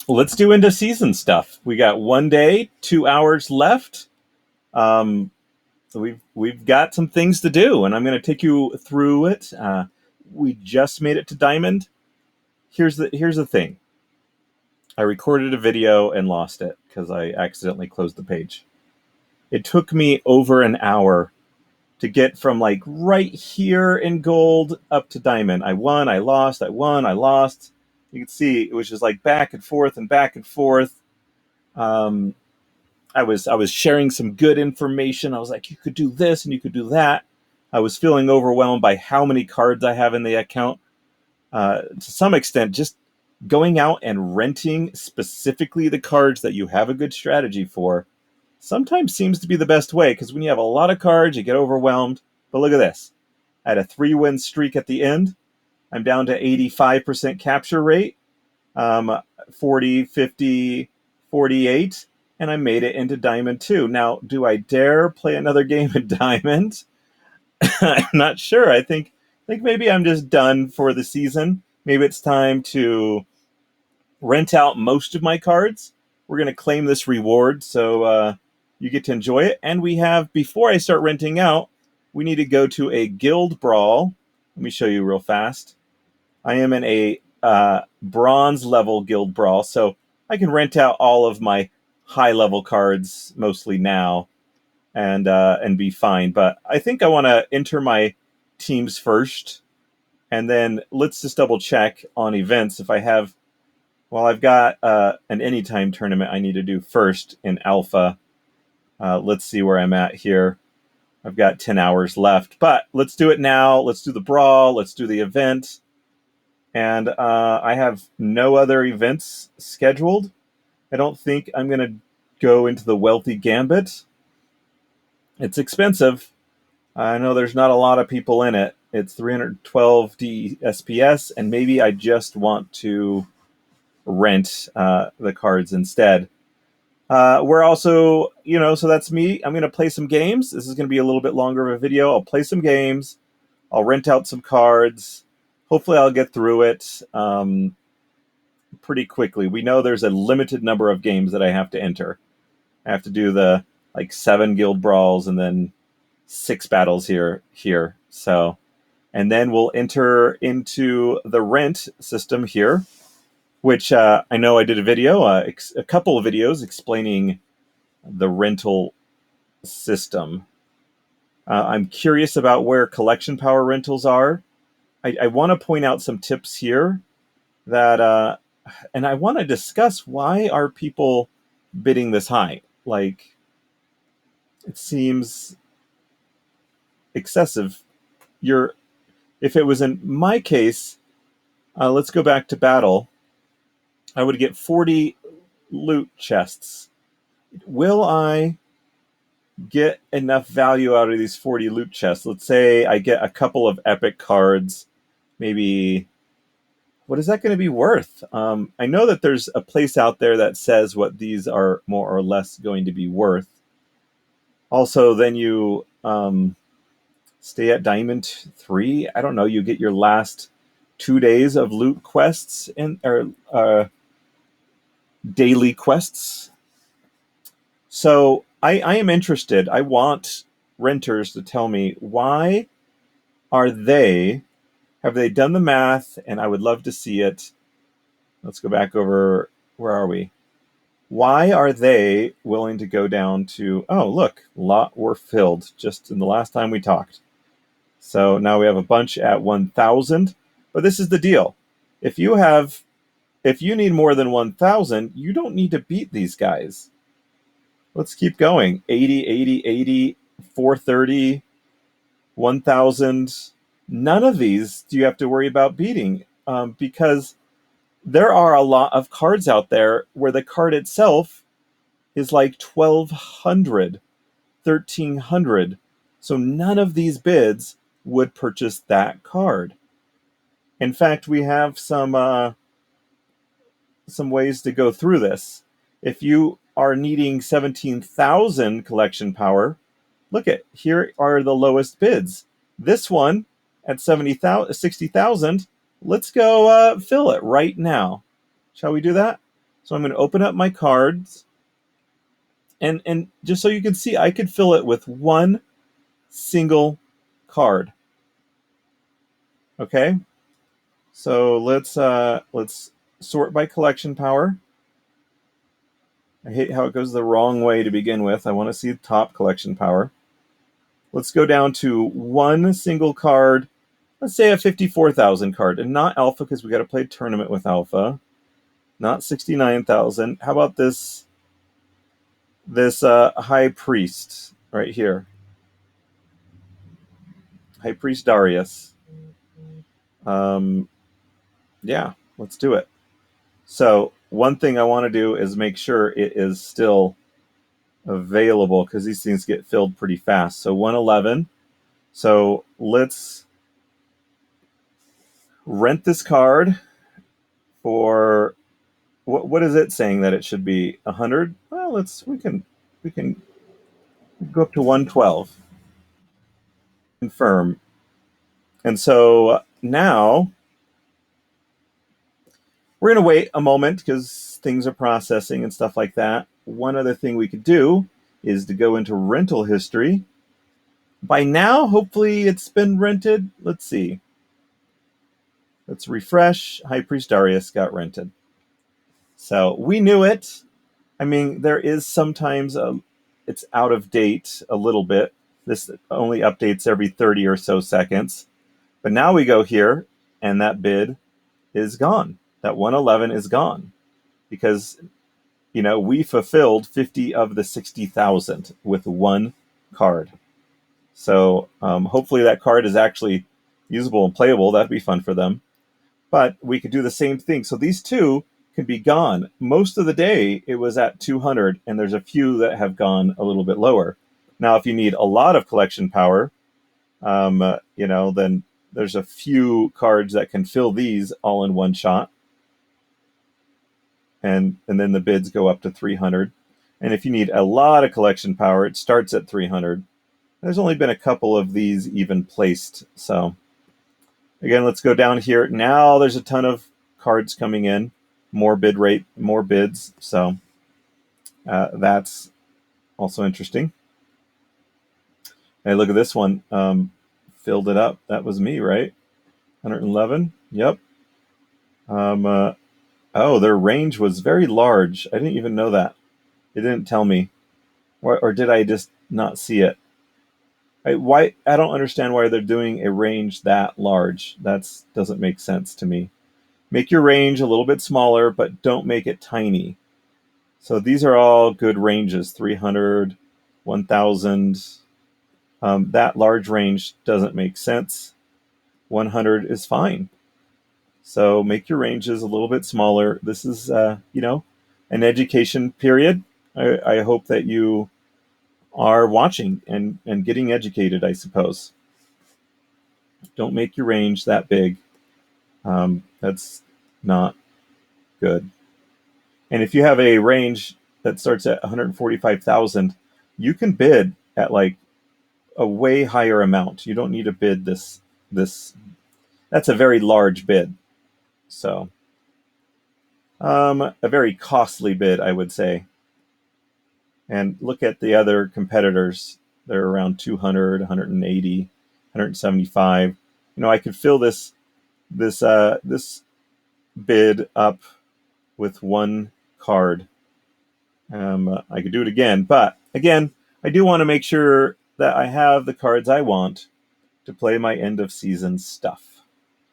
let's do into season stuff. We got 1 day, 2 hours left. Um, so we've got some things to do, and I'm going to take you through it. We just made it to Diamond. Here's the thing. I recorded a video and lost it because I accidentally closed the page. It took me over an hour to get from like right here in gold up to diamond. I won, I lost, I won, I lost. You can see it was just like back and forth and back and forth. Um, I was sharing some good information. I was like, you could do this and you could do that. I was feeling overwhelmed by how many cards I have in the account. To some extent, just going out and renting specifically the cards that you have a good strategy for sometimes seems to be the best way, because when you have a lot of cards, you get overwhelmed. But look at this. I had a 3-win streak at the end. I'm down to 85% capture rate, 40, 50, 48, and I made it into Diamond 2. Now, do I dare play another game in Diamond? I'm not sure. I think maybe I'm just done for the season. Maybe it's time to rent out most of my cards. We're going to claim this reward, so you get to enjoy it. And we have, before I start renting out, we need to go to a guild brawl. Let me show you real fast. I am in a bronze level guild brawl, so I can rent out all of my high level cards mostly now, and be fine. But I think I want to enter my teams first, and then let's just double check on events if I have. Well, I've got an anytime tournament I need to do first in alpha. Let's see where I'm at here. I've got 10 hours left, but let's do it now. Let's do the brawl. Let's do the event. And I have no other events scheduled. I don't think I'm going to go into the Wealthy Gambit. It's expensive. I know there's not a lot of people in it. It's 312 DSPS, and maybe I just want to rent the cards instead. We're also, so that's me. I'm going to play some games. This is going to be a little bit longer of a video. I'll play some games. I'll rent out some cards. Hopefully I'll get through it pretty quickly. We know there's a limited number of games that I have to enter. I have to do the 7 guild brawls and then 6 battles here. So, and then we'll enter into the rent system here, which I know I did a video, a couple of videos explaining the rental system. I'm curious about where collection power rentals are. I want to point out some tips here that, and I want to discuss, why are people bidding this high? Like, it seems excessive. If it was in my case, let's go back to battle. I would get 40 loot chests. Will I get enough value out of these 40 loot chests? Let's say I get a couple of epic cards. Maybe, what is that going to be worth? I know that there's a place out there that says what these are more or less going to be worth. Also, then you stay at Diamond 3. I don't know. You get your last 2 days of loot quests or daily quests. So I am interested. I want renters to tell me, why have they done the math? And I would love to see it. Let's go back over, where are we? Why are they willing to go down to, oh, look, a lot were filled just in the last time we talked. So now we have a bunch at 1,000. But this is the deal. If you need more than 1,000, you don't need to beat these guys. Let's keep going. 80, 80, 80, 430, 1,000. None of these do you have to worry about beating, because there are a lot of cards out there where the card itself is like 1,200, 1,300. So none of these bids would purchase that card. In fact, we have some ways to go through this. If you are needing 17,000 collection power, look at, here are the lowest bids. This one at 60,000. Let's go fill it right now. Shall we do that? So I'm going to open up my cards, and just so you can see, I could fill it with one single card. Okay, so let's sort by collection power. I hate how it goes the wrong way to begin with. I want to see the top collection power. Let's go down to one single card. Let's say a 54,000 card, and not alpha because we got to play a tournament with alpha. Not 69,000. How about this high priest right here? High priest Darius. Yeah, let's do it. So one thing I want to do is make sure it is still available because these things get filled pretty fast. So 111. So let's rent this card for what is it saying that it should be 100? Well, we can go up to 112. Confirm. And so now we're going to wait a moment because things are processing and stuff like that. One other thing we could do is to go into rental history. By now, hopefully it's been rented. Let's see. Let's refresh. High Priest Darius got rented. So we knew it. I mean, there is sometimes it's out of date a little bit. This only updates every 30 or so seconds. But now we go here, and that bid is gone. That 111 is gone because, we fulfilled 50 of the 60,000 with one card. So hopefully that card is actually usable and playable. That'd be fun for them. But we could do the same thing. So these two could be gone. Most of the day it was at 200, and there's a few that have gone a little bit lower. Now, if you need a lot of collection power, then there's a few cards that can fill these all in one shot. And then the bids go up to 300. And if you need a lot of collection power, it starts at 300. There's only been a couple of these even placed. So again, let's go down here. Now there's a ton of cards coming in, more bid rate, more bids. So that's also interesting. Hey, look at this one. Filled it up. That was me, right? 111. Yep. Their range was very large. I didn't even know that. It didn't tell me. Or did I just not see it? I don't understand why they're doing a range that large. That doesn't make sense to me. Make your range a little bit smaller, but don't make it tiny. So these are all good ranges, 300, 1,000. That large range doesn't make sense. 100 is fine. So make your ranges a little bit smaller. This is, an education period. I hope that you are watching and getting educated, I suppose. Don't make your range that big. That's not good. And if you have a range that starts at 145,000, you can bid at like a way higher amount. You don't need to bid this. That's a very large bid. So, a very costly bid, I would say. And look at the other competitors. They're around 200, 180, 175. I could fill this bid up with one card. I could do it again, but again, I do want to make sure that I have the cards I want to play my end of season stuff.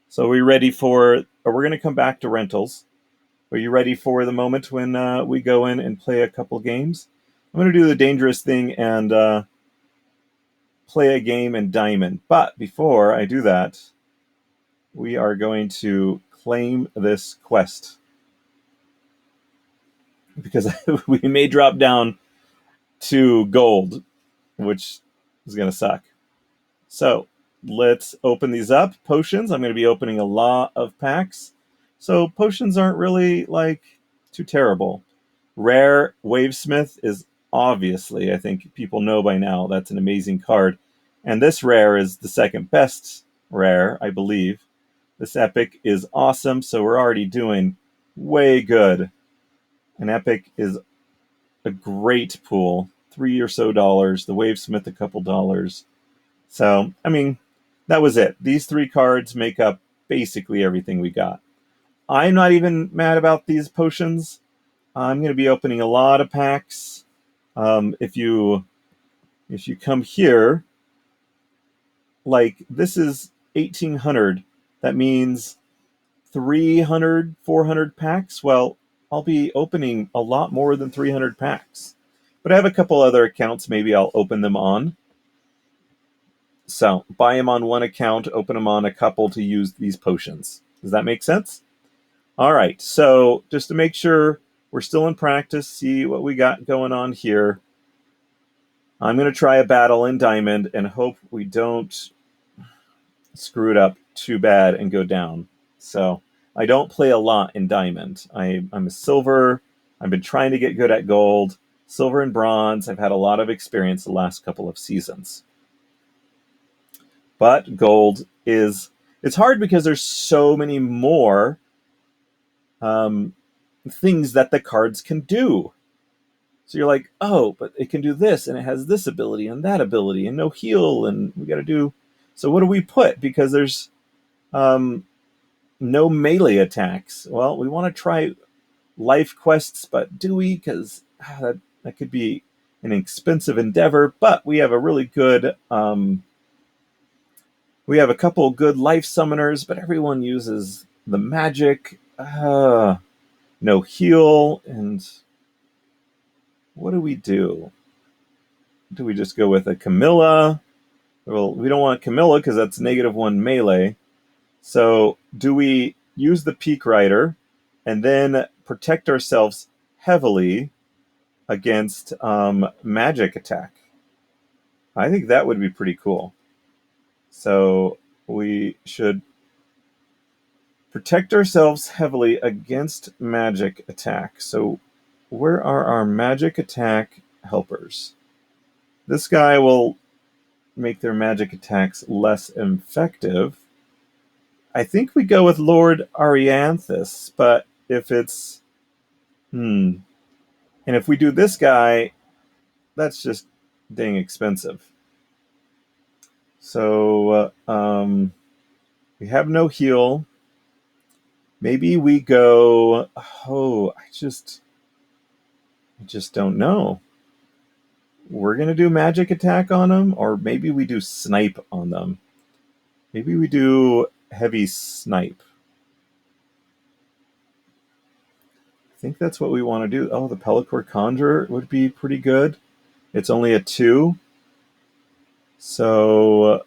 So we're going to come back to rentals. Are you ready for the moment when we go in and play a couple games? I'm going to do the dangerous thing and play a game in Diamond. But before I do that, we are going to claim this quest, because we may drop down to gold, which is going to suck. So let's open these up. Potions, I'm going to be opening a lot of packs. So potions aren't really too terrible. Rare Wavesmith is obviously, I think people know by now, that's an amazing card. And this rare is the second best rare, I believe. This epic is awesome, so we're already doing way good. An epic is a great pool. $3 or so. The Wavesmith, a couple dollars. So, I mean, that was it. These three cards make up basically everything we got. I'm not even mad about these potions. I'm going to be opening a lot of packs. If you come here, like this is 1800. That means 300, 400 packs. Well, I'll be opening a lot more than 300 packs. But I have a couple other accounts maybe I'll open them on. So buy them on one account, open them on a couple to use these potions. Does that make sense? All right, so just to make sure we're still in practice, see what we got going on here. I'm going to try a battle in Diamond and hope we don't screw it up too bad and go down. So I don't play a lot in Diamond. I'm a Silver. I've been trying to get good at Gold. Silver and Bronze, I've had a lot of experience the last couple of seasons. But Gold it's hard because there's so many more things that the cards can do. So you're like, oh, but it can do this, and it has this ability and that ability, and no heal, and we got to do. So what do we put? Because there's no melee attacks. Well, we want to try life quests, but do we? Because that could be an expensive endeavor. But we have a really good. We have a couple good life summoners, but everyone uses the magic. No heal, and what do we do? Do we just go with a Camilla? Well, we don't want Camilla because that's -1 melee. So do we use the Peak Rider and then protect ourselves heavily against magic attack? I think that would be pretty cool. So we should protect ourselves heavily against magic attack. So where are our magic attack helpers? This guy will make their magic attacks less effective. I think we go with Lord Arianthus, but if it's and if we do this guy, that's just dang expensive. So we have no heal. Maybe we go. Oh, I just don't know. We're gonna do magic attack on them, or maybe we do snipe on them. Maybe we do heavy snipe. I think that's what we want to do. Oh, the Pellicor Conjurer would be pretty good. It's only a 2. So,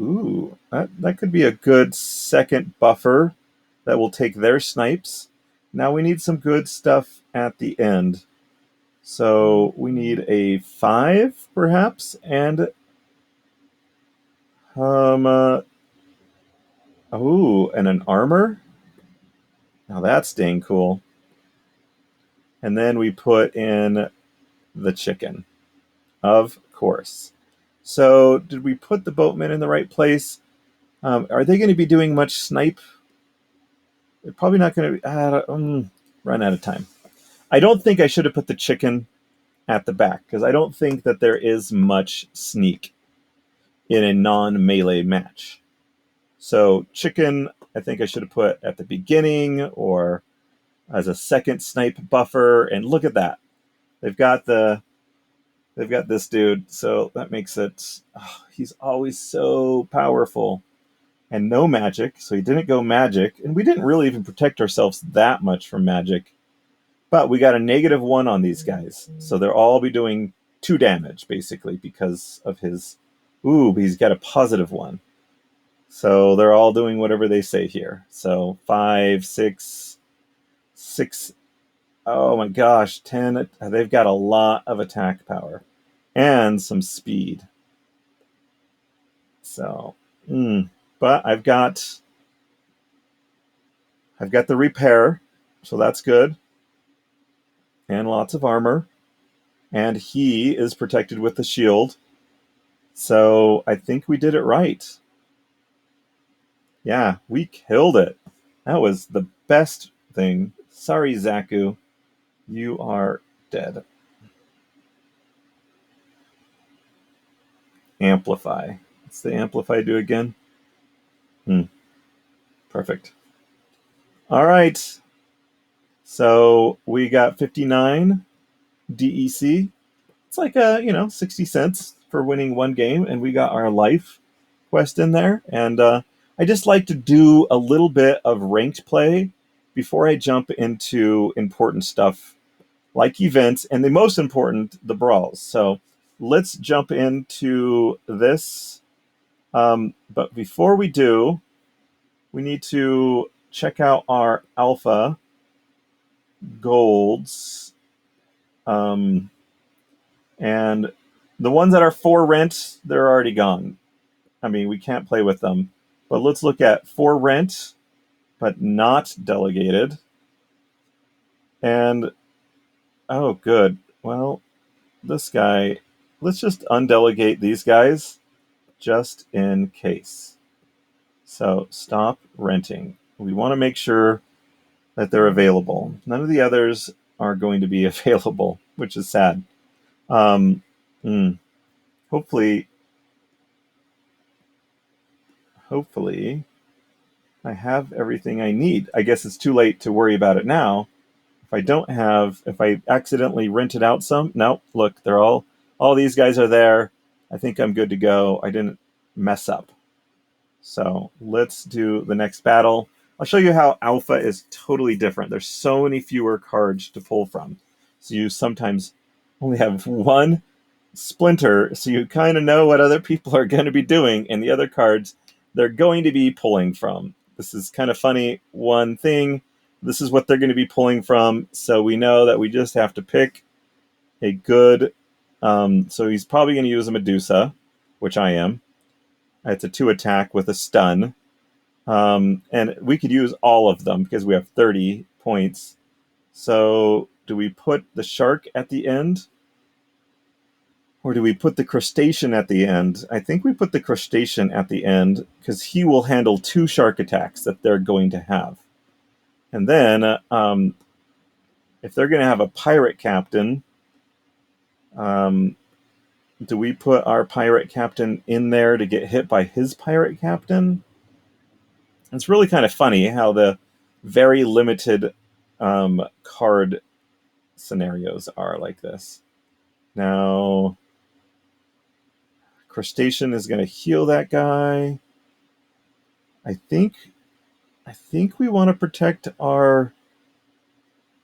ooh, that could be a good second buffer that will take their snipes. Now we need some good stuff at the end. So we need a 5, perhaps, and and an armor. Now that's dang cool. And then we put in the chicken, of course. So did we put the boatmen in the right place? Are they going to be doing much snipe? They're probably not going to run out of time. I don't think I should have put the chicken at the back because I don't think that there is much sneak in a non-melee match. So chicken, I think I should have put at the beginning or as a second snipe buffer. And look at that. They've got this dude, so that makes it. Oh, he's always so powerful, and no magic. So he didn't go magic, and we didn't really even protect ourselves that much from magic. But we got a -1 on these guys, so they'll all be doing 2 damage basically because of his. Ooh, he's got a +1. So they're all doing whatever they say here. So 5, 6. Oh my gosh, 10. They've got a lot of attack power and some speed. So, but I've got the repair, so that's good, and lots of armor, and he is protected with the shield. So I think we did it right. Yeah, we killed it. That was the best thing. Sorry, Zaku. You are dead. Amplify. What's the amplify do again? Perfect. All right. So we got 59 DEC. It's like 60 cents for winning one game, and we got our life quest in there. And I just like to do a little bit of ranked play before I jump into important stuff like events, and the most important, the brawls. So let's jump into this. But before we do, we need to check out our alpha golds. And the ones that are for rent, they're already gone. I mean, we can't play with them. But let's look at for rent, but not delegated. And, oh, good. Well, this guy, let's just undelegate these guys just in case. So stop renting. We want to make sure that they're available. None of the others are going to be available, which is sad. Um, hopefully, I have everything I need. I guess it's too late to worry about it now. If I accidentally rented out some, no, look, all these guys are there. I think I'm good to go. I didn't mess up. So let's do the next battle. I'll show you how alpha is totally different. There's so many fewer cards to pull from. So you sometimes only have one splinter, so you kind of know what other people are going to be doing, and the other cards they're going to be pulling from. This is kind of funny. One thing, this is what they're going to be pulling from, so we know that we just have to pick a good. So he's probably going to use a Medusa, which I am. It's a 2 attack with a stun. And we could use all of them because we have 30 points. So do we put the shark at the end? Or do we put the crustacean at the end? I think we put the crustacean at the end because he will handle 2 shark attacks that they're going to have. And then if they're going to have a pirate captain, do we put our pirate captain in there to get hit by his pirate captain? It's really kind of funny how the very limited card scenarios are like this. Now, crustacean is going to heal that guy. I think we want to protect our.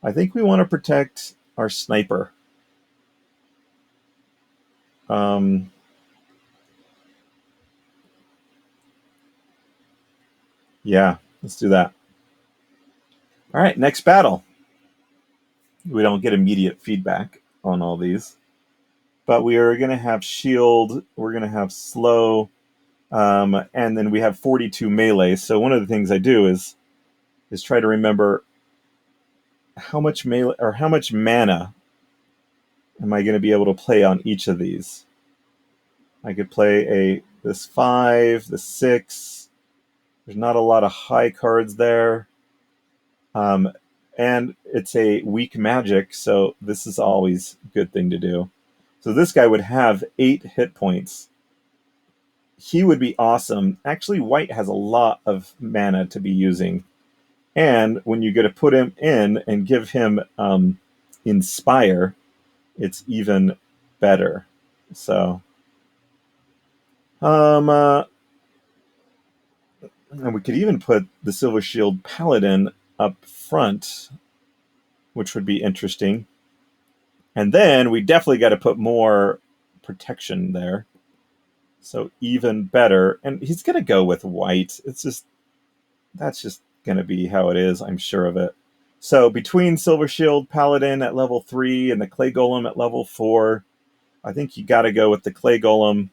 I think we want to protect our sniper. Yeah, let's do that. All right, next battle. We don't get immediate feedback on all these, but we are going to have shield. We're going to have slow, and then we have 42 melee. So one of the things I do is try to remember how much melee or how much mana am I going to be able to play on each of these. I could play this 5, the 6. There's not a lot of high cards there. And it's a weak magic, so this is always a good thing to do. So this guy would have 8 hit points. He would be awesome. Actually, white has a lot of mana to be using. And when you get to put him in and give him Inspire, it's even better. So, and we could even put the Silver Shield Paladin up front, which would be interesting. And then we definitely got to put more protection there. So even better. And he's going to go with white. That's just going to be how it is. I'm sure of it. So between Silver Shield Paladin at level 3 and the Clay Golem at level 4, I think you got to go with the Clay Golem.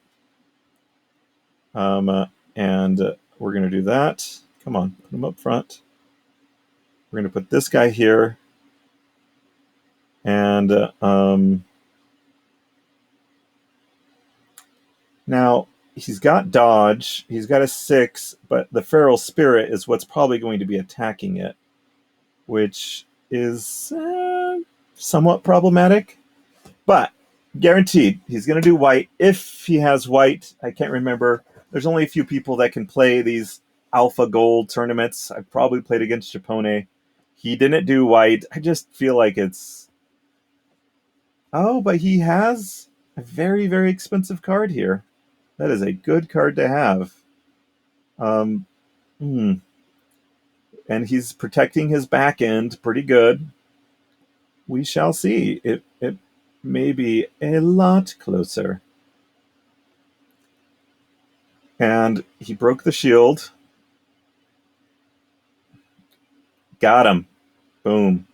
And we're going to do that. Come on, put him up front. We're going to put this guy here. And now he's got dodge. He's got a 6, but the Feral Spirit is what's probably going to be attacking it, which is somewhat problematic, but guaranteed he's going to do white. If he has white, I can't remember. There's only a few people that can play these alpha gold tournaments. I've probably played against Japone. He didn't do white. I just feel like it's... Oh, but he has a very, very expensive card here. That is a good card to have. Um, hmm. And he's protecting his back end pretty good. We shall see. It may be a lot closer. And he broke the shield. Got him. Boom.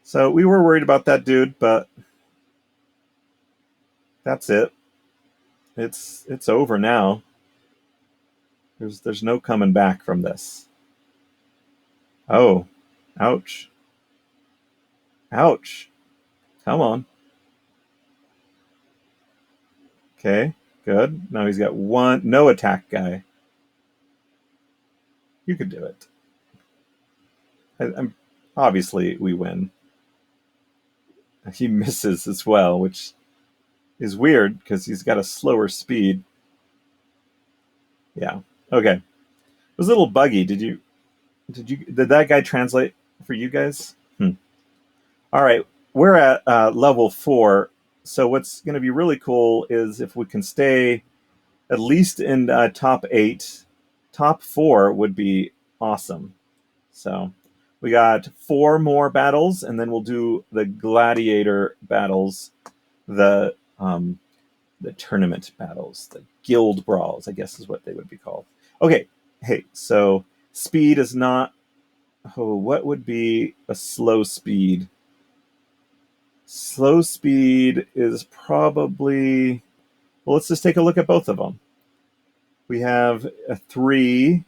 So we were worried about that dude, but that's it. It's over now. There's no coming back from this. Oh, ouch. Ouch. Come on. Okay, good. Now he's got one no attack guy. You could do it. I'm obviously we win. He misses as well, which is weird because he's got a slower speed. Yeah. Okay. It was a little buggy. Did that guy translate for you guys? All right. We're at level 4. So what's going to be really cool is if we can stay at least in top 8. Top 4 would be awesome. So we got 4 more battles, and then we'll do the gladiator battles, the tournament battles, the guild brawls, I guess is what they would be called. Okay, hey, so speed is not... Oh, what would be a slow speed? Slow speed is probably... Well, let's just take a look at both of them. We have a 3,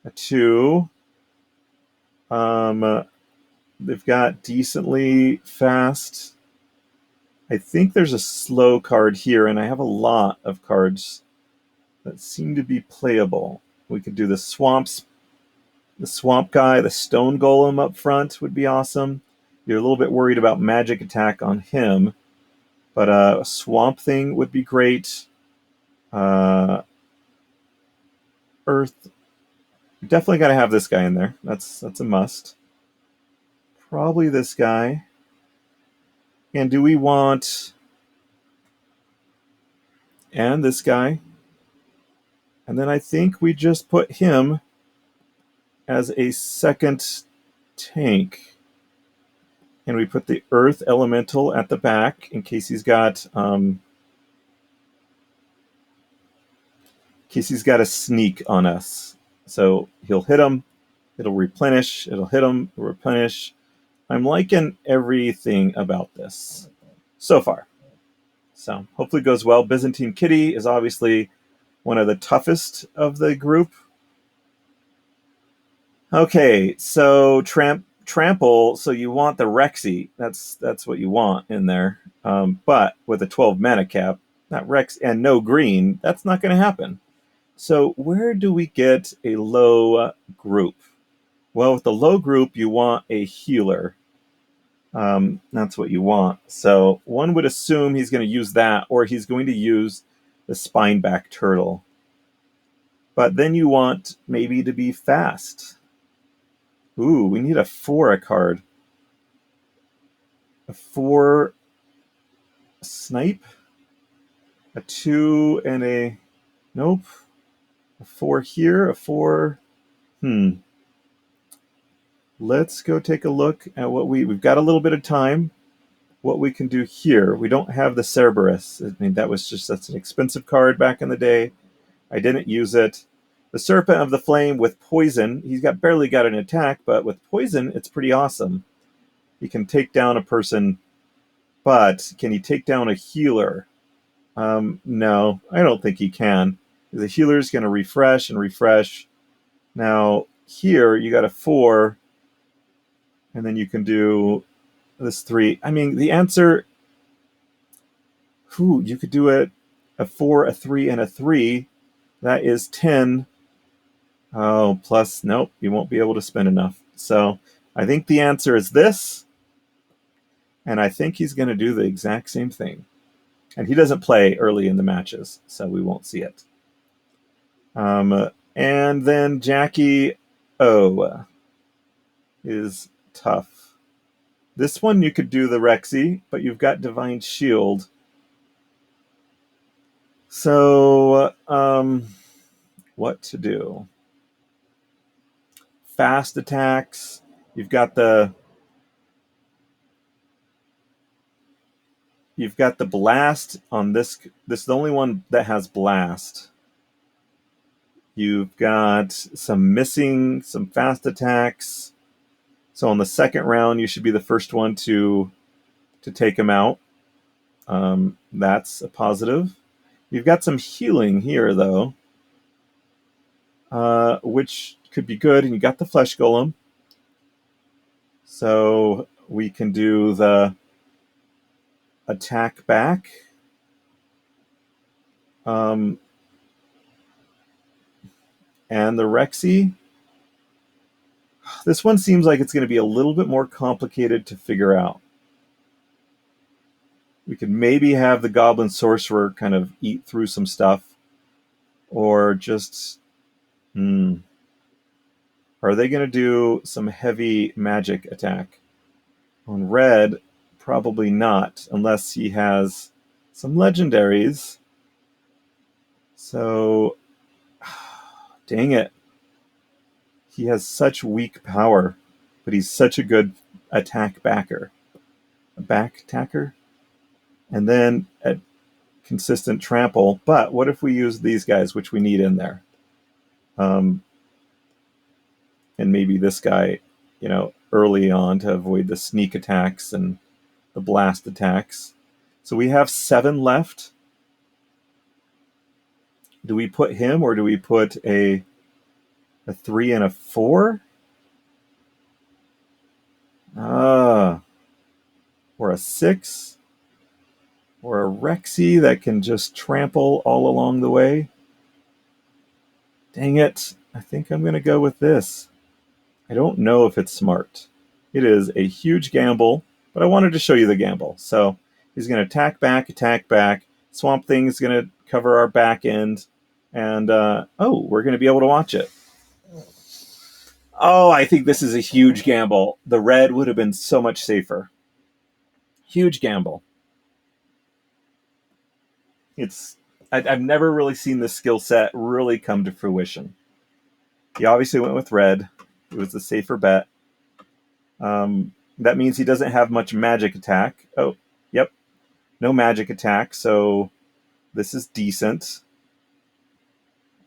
a 2. They've got decently fast. I think there's a slow card here, and I have a lot of cards that seem to be playable. We could do the swamp guy, the stone golem up front would be awesome. You're a little bit worried about magic attack on him, but a swamp thing would be great. Earth, definitely got to have this guy in there. That's a must. Probably this guy. And do we want... And this guy. And then I think we just put him as a second tank. And we put the Earth Elemental at the back in case he's got a sneak on us. So he'll hit him, it'll replenish, it'll hit him, it'll replenish. I'm liking everything about this so far. So hopefully it goes well. Byzantine Kitty is obviously one of the toughest of the group. Okay, so trample. So you want the Rexy. That's what you want in there. But with a 12 mana cap, that Rex and no green, that's not going to happen. So where do we get a low group? Well, with the low group, you want a healer. That's what you want. So one would assume he's going to use that, or he's going to use the Spineback Turtle. But then you want maybe to be fast. Ooh, we need a 4 card. A 4 snipe. A 2 and a... Nope. A 4 here. A 4... Let's go take a look at what we've got a little bit of time. What we can do here. We don't have the Cerberus. I mean, that's an expensive card back in the day. I didn't use it. The Serpent of the Flame with poison. He's barely got an attack, but with poison, it's pretty awesome. He can take down a person, but can he take down a healer? No, I don't think he can. The healer's going to refresh and refresh. Now, here, you got a 4, and then you can do this 3. I mean, the answer... you could do it a 4, a 3, and a 3. That is 10. Oh, plus, nope, you won't be able to spend enough. So I think the answer is this. And I think he's going to do the exact same thing. And he doesn't play early in the matches, so we won't see it. And then Jackie O is tough. This one you could do the Rexy, but you've got Divine Shield. So, what to do? Fast attacks. You've got the blast on this. This is the only one that has blast. You've got some fast attacks. So on the second round, you should be the first one to take him out. That's a positive. You've got some healing here, though, which could be good. And you got the Flesh Golem. So we can do the attack back. And the Rexy. This one seems like it's going to be a little bit more complicated to figure out. We could maybe have the Goblin Sorcerer kind of eat through some stuff. Or just... Are they going to do some heavy magic attack? On red, probably not, unless he has some legendaries. So, dang it. He has such weak power, but he's such a good attack backer. A back attacker? And then a consistent trample. But what if we use these guys, which we need in there? And maybe this guy, early on to avoid the sneak attacks and the blast attacks. So we have 7 left. Do we put him or do we put a 3 and a 4? Or a 6? Or a Rexy that can just trample all along the way? Dang it. I think I'm going to go with this. I don't know if it's smart. It is a huge gamble, but I wanted to show you the gamble. So he's going to attack back. Swamp Thing is going to cover our back end. And, we're going to be able to watch it. Oh, I think this is a huge gamble. The red would have been so much safer. Huge gamble. I've never really seen this skill set really come to fruition. He obviously went with red. It was the safer bet. That means he doesn't have much magic attack. Oh, yep. No magic attack, so this is decent.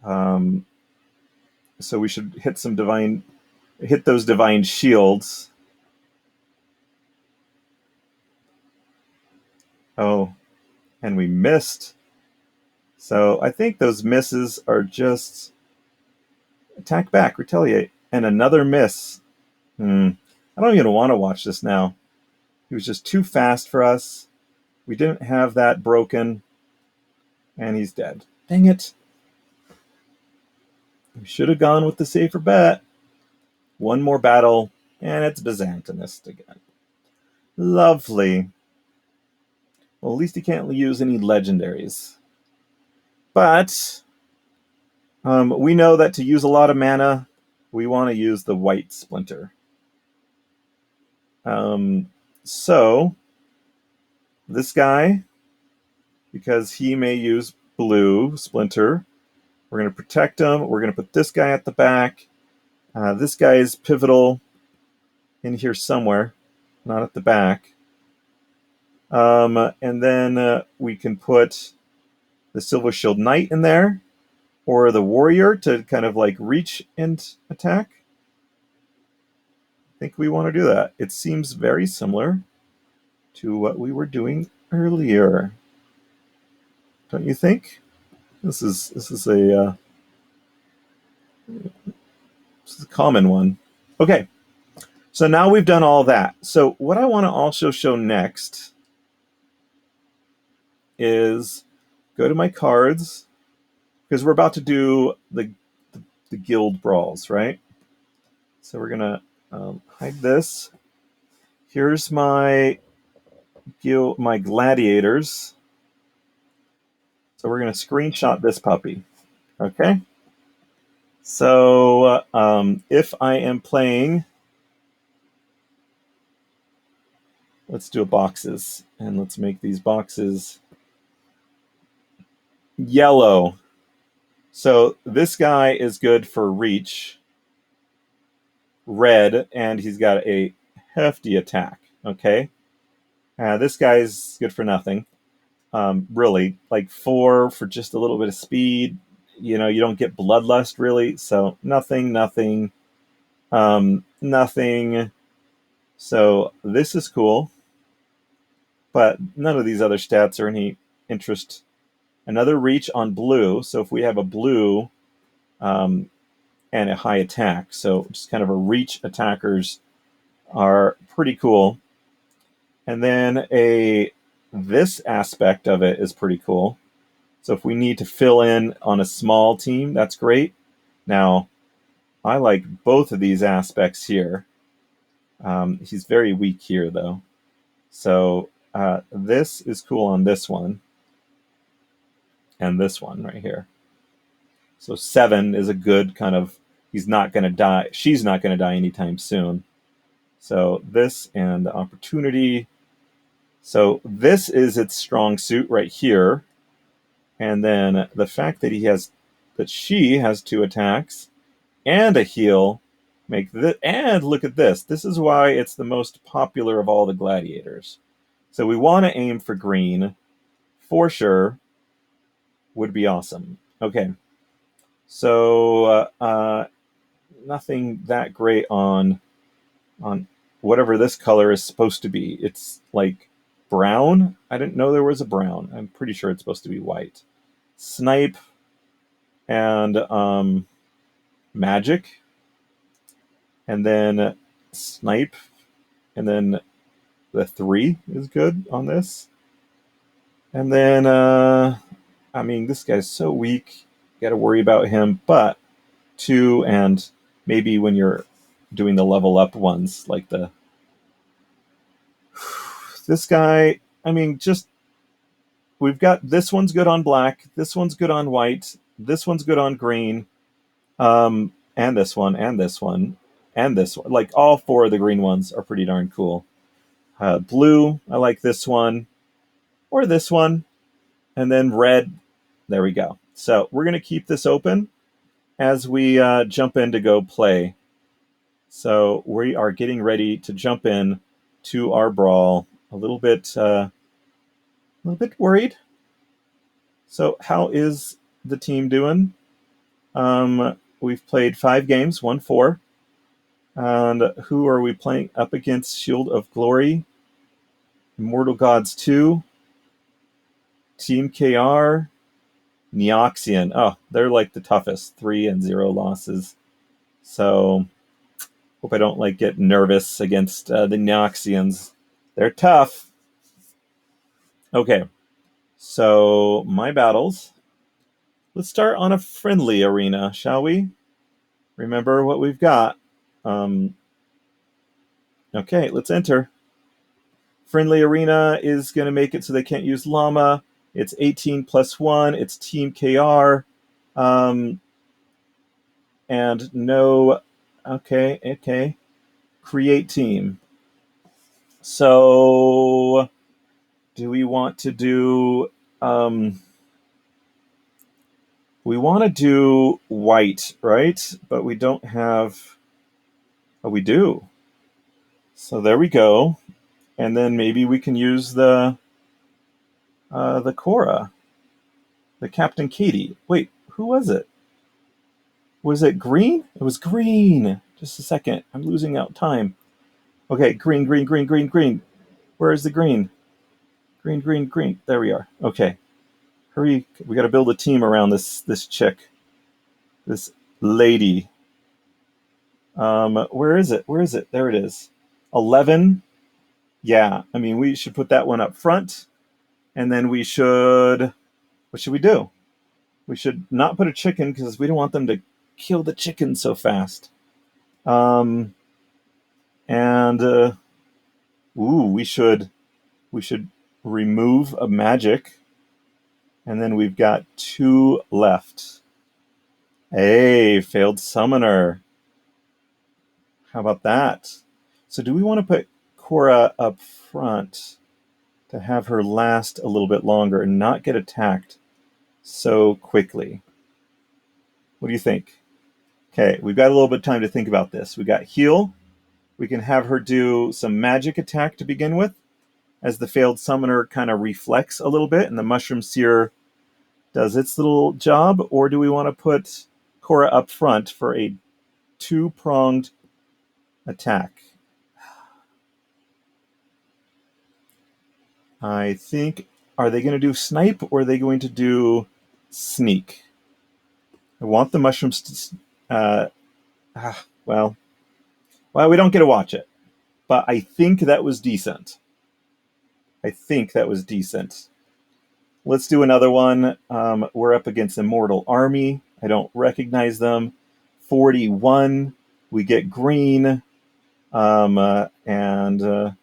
So we should hit those divine shields. Oh, and we missed. So I think those misses are just attack back, retaliate, and another miss. I don't even want to watch this now. He was just too fast for us. We didn't have that broken, and he's dead. Dang it. We should have gone with the safer bet. One more battle, and it's Byzantinist again. Lovely. Well, at least he can't use any legendaries. But we know that to use a lot of mana, we want to use the white Splinter. So this guy, because he may use blue Splinter, we're going to protect him. We're going to put this guy at the back. This guy is pivotal in here somewhere, not at the back. And then we can put the Silver Shield Knight in there, or the Warrior to kind of like reach and attack. I think we want to do that. It seems very similar to what we were doing earlier. Don't you think? This is a common one. Okay, so now we've done all that. So what I want to also show next is go to my cards, because we're about to do the guild brawls, right? So we're gonna hide this. Here's my you my gladiators. So we're going to screenshot this puppy. Okay. So if I am playing, let's do a boxes, and let's make these boxes yellow. So this guy is good for reach, red, and he's got a hefty attack. Okay. This guy's good for nothing. Really, like 4 for just a little bit of speed. You know, you don't get bloodlust really, so nothing, nothing, nothing. So this is cool, but none of these other stats are any interest. Another reach on blue. So if we have a blue um, and a high attack, so just kind of a reach attackers are pretty cool. And then this aspect of it is pretty cool. So if we need to fill in on a small team, that's great. Now, I like both of these aspects here. He's very weak here, though. So this is cool on this one and this one right here. So 7 is a good kind of, he's not going to die. She's not going to die anytime soon. So this and the opportunity. So this is its strong suit right here. And then the fact that she has 2 attacks and a heal make this, and look at this. This is why it's the most popular of all the gladiators. So we want to aim for green for sure. Would be awesome. Okay. So nothing that great on whatever this color is supposed to be. It's like brown. I didn't know there was a brown. I'm pretty sure it's supposed to be white. Snipe and magic, and then snipe, and then the 3 is good on this. And then I mean, this guy's so weak, you got to worry about him. But 2, and maybe when you're doing the level up ones, like this guy, I mean, just we've got this one's good on black, this one's good on white, this one's good on green, and this one, and this one, and this one. Like all 4 of the green ones are pretty darn cool. Blue, I like this one, or this one, and then red. There we go. So we're going to keep this open as we jump in to go play. So we are getting ready to jump in to our brawl. A little bit worried. So how is the team doing? We've played 5 games, won 4. And who are we playing up against? Shield of Glory, Immortal Gods 2, Team KR, Neoxian. Oh, they're like the toughest. 3 and 0 losses. So hope I don't like get nervous against the Neoxians. They're tough. Okay, so my battles. Let's start on a friendly arena, shall we? Remember what we've got. Okay, let's enter. Friendly arena is going to make it so they can't use llama. It's 18 plus 1. It's Team KR. And no... Okay. Create team. So do we want to do... we want to do white, right? But we don't have... Oh, we do. So there we go. And then maybe we can use the Cora, the Captain Katie. Wait, who was it? Was it green? It was green. Just a second. I'm losing out time. Okay, green. Where is the green? Green. There we are. Okay. Hurry. We got to build a team around this chick. This lady. Where is it? There it is. 11. Yeah, I mean, we should put that one up front. And then we should... What should we do? We should not put a chicken because we don't want them to kill the chicken so fast. We should We should remove a magic. And then we've got 2 left. Hey, failed summoner. How about that? So do we want to put Cora up front to have her last a little bit longer and not get attacked so quickly? What do you think? Okay, we've got a little bit of time to think about this. We got heal. We can have her do some magic attack to begin with, as the failed summoner kind of reflects a little bit and the mushroom seer does its little job. Or do we want to put Cora up front for a 2-pronged attack? I think, are they going to do snipe or are they going to do sneak? I want the mushrooms to, well, we don't get to watch it, but I think that was decent. Let's do another one. We're up against Immortal Army. I don't recognize them. 41. We get green. And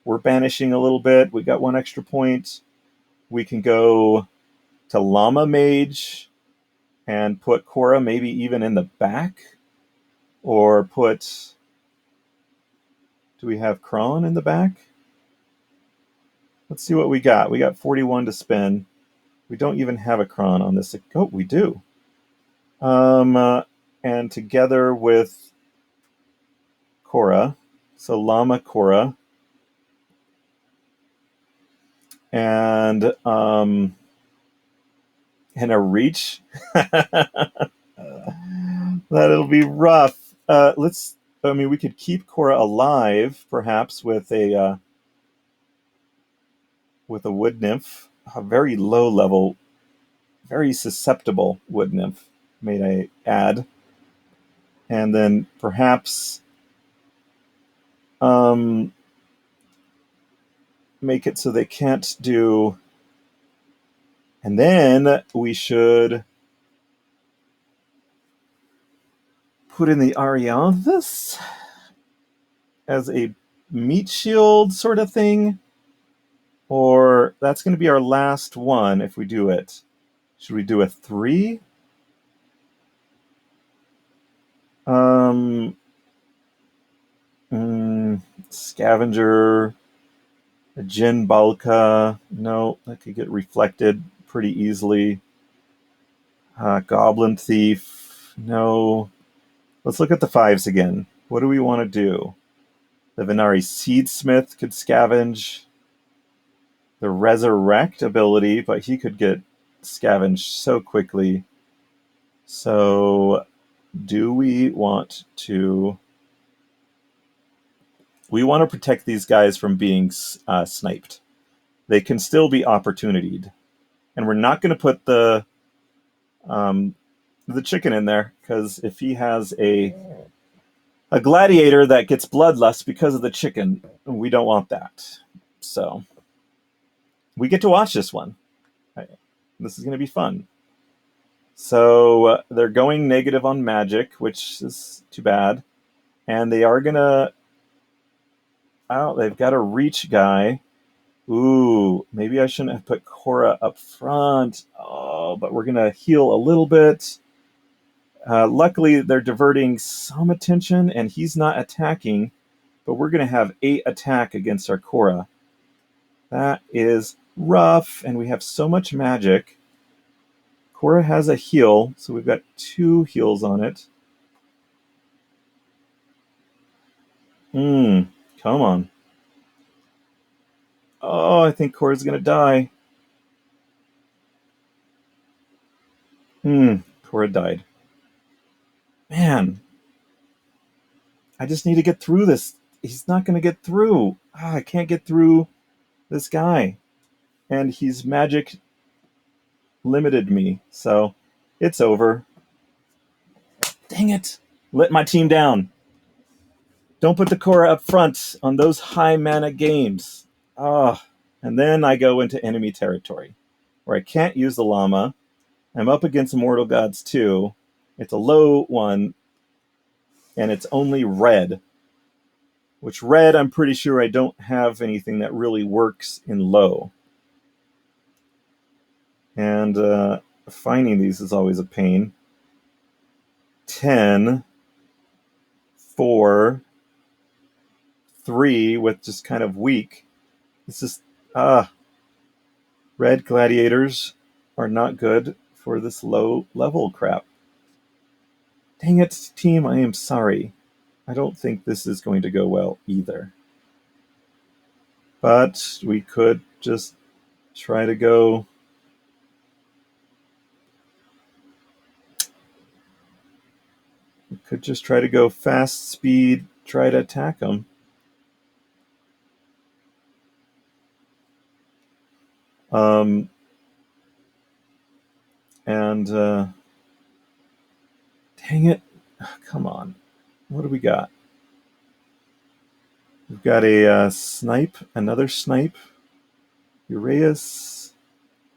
we're banishing a little bit. We got 1 extra point. We can go to Llama Mage and put Cora maybe even in the back. Or put... Do we have Kron in the back? Let's see what we got. We got 41 to spend. We don't even have a Kron on this. Oh, we do. And together with Cora, so Llama Cora, and a reach. That'll be rough. We could keep Cora alive, perhaps with a wood nymph, a very low level, very susceptible wood nymph, may I add, and then perhaps make it so they can't do. And then we should put in the Arianthus as a meat shield sort of thing. Or that's going to be our last one if we do it. Should we do a 3? Scavenger, a Jin Balka. No, that could get reflected pretty easily. Goblin Thief. No. Let's look at the 5s again. What do we want to do? The Venari Seedsmith could scavenge. The Resurrect ability, but he could get scavenged so quickly. So do we want to... We want to protect these guys from being sniped. They can still be opportunityed. And we're not going to put the chicken in there, because if he has a gladiator that gets bloodlust because of the chicken, we don't want that. So we get to watch this one. This is going to be fun. So they're going negative on magic, which is too bad. And they are going to... Oh, they've got a reach guy. Ooh, maybe I shouldn't have put Cora up front. Oh, but we're going to heal a little bit. Luckily, they're diverting some attention, and he's not attacking. But we're going to have 8 attack against our Cora. That is rough, and we have so much magic. Cora has a heal, so we've got 2 heals on it. Come on. Oh, I think Cora's going to die. Cora died. Man. I just need to get through this. He's not going to get through. I can't get through this guy. And he's magic limited me. So it's over. Dang it. Let my team down. Don't put the Cora up front on those high mana games. And then I go into enemy territory where I can't use the llama. I'm up against Immortal Gods 2. It's a low one, and it's only red. Which red, I'm pretty sure I don't have anything that really works in low. And finding these is always a pain. 10, 4, 3 with just kind of weak. This is red gladiators are not good for this low level crap. Dang it, team, I am sorry. I don't think this is going to go well either. But we could just try to go. We could just try to go fast speed, try to attack them. And dang it, come on. What do we got? We've got a snipe, another snipe. Uraeus.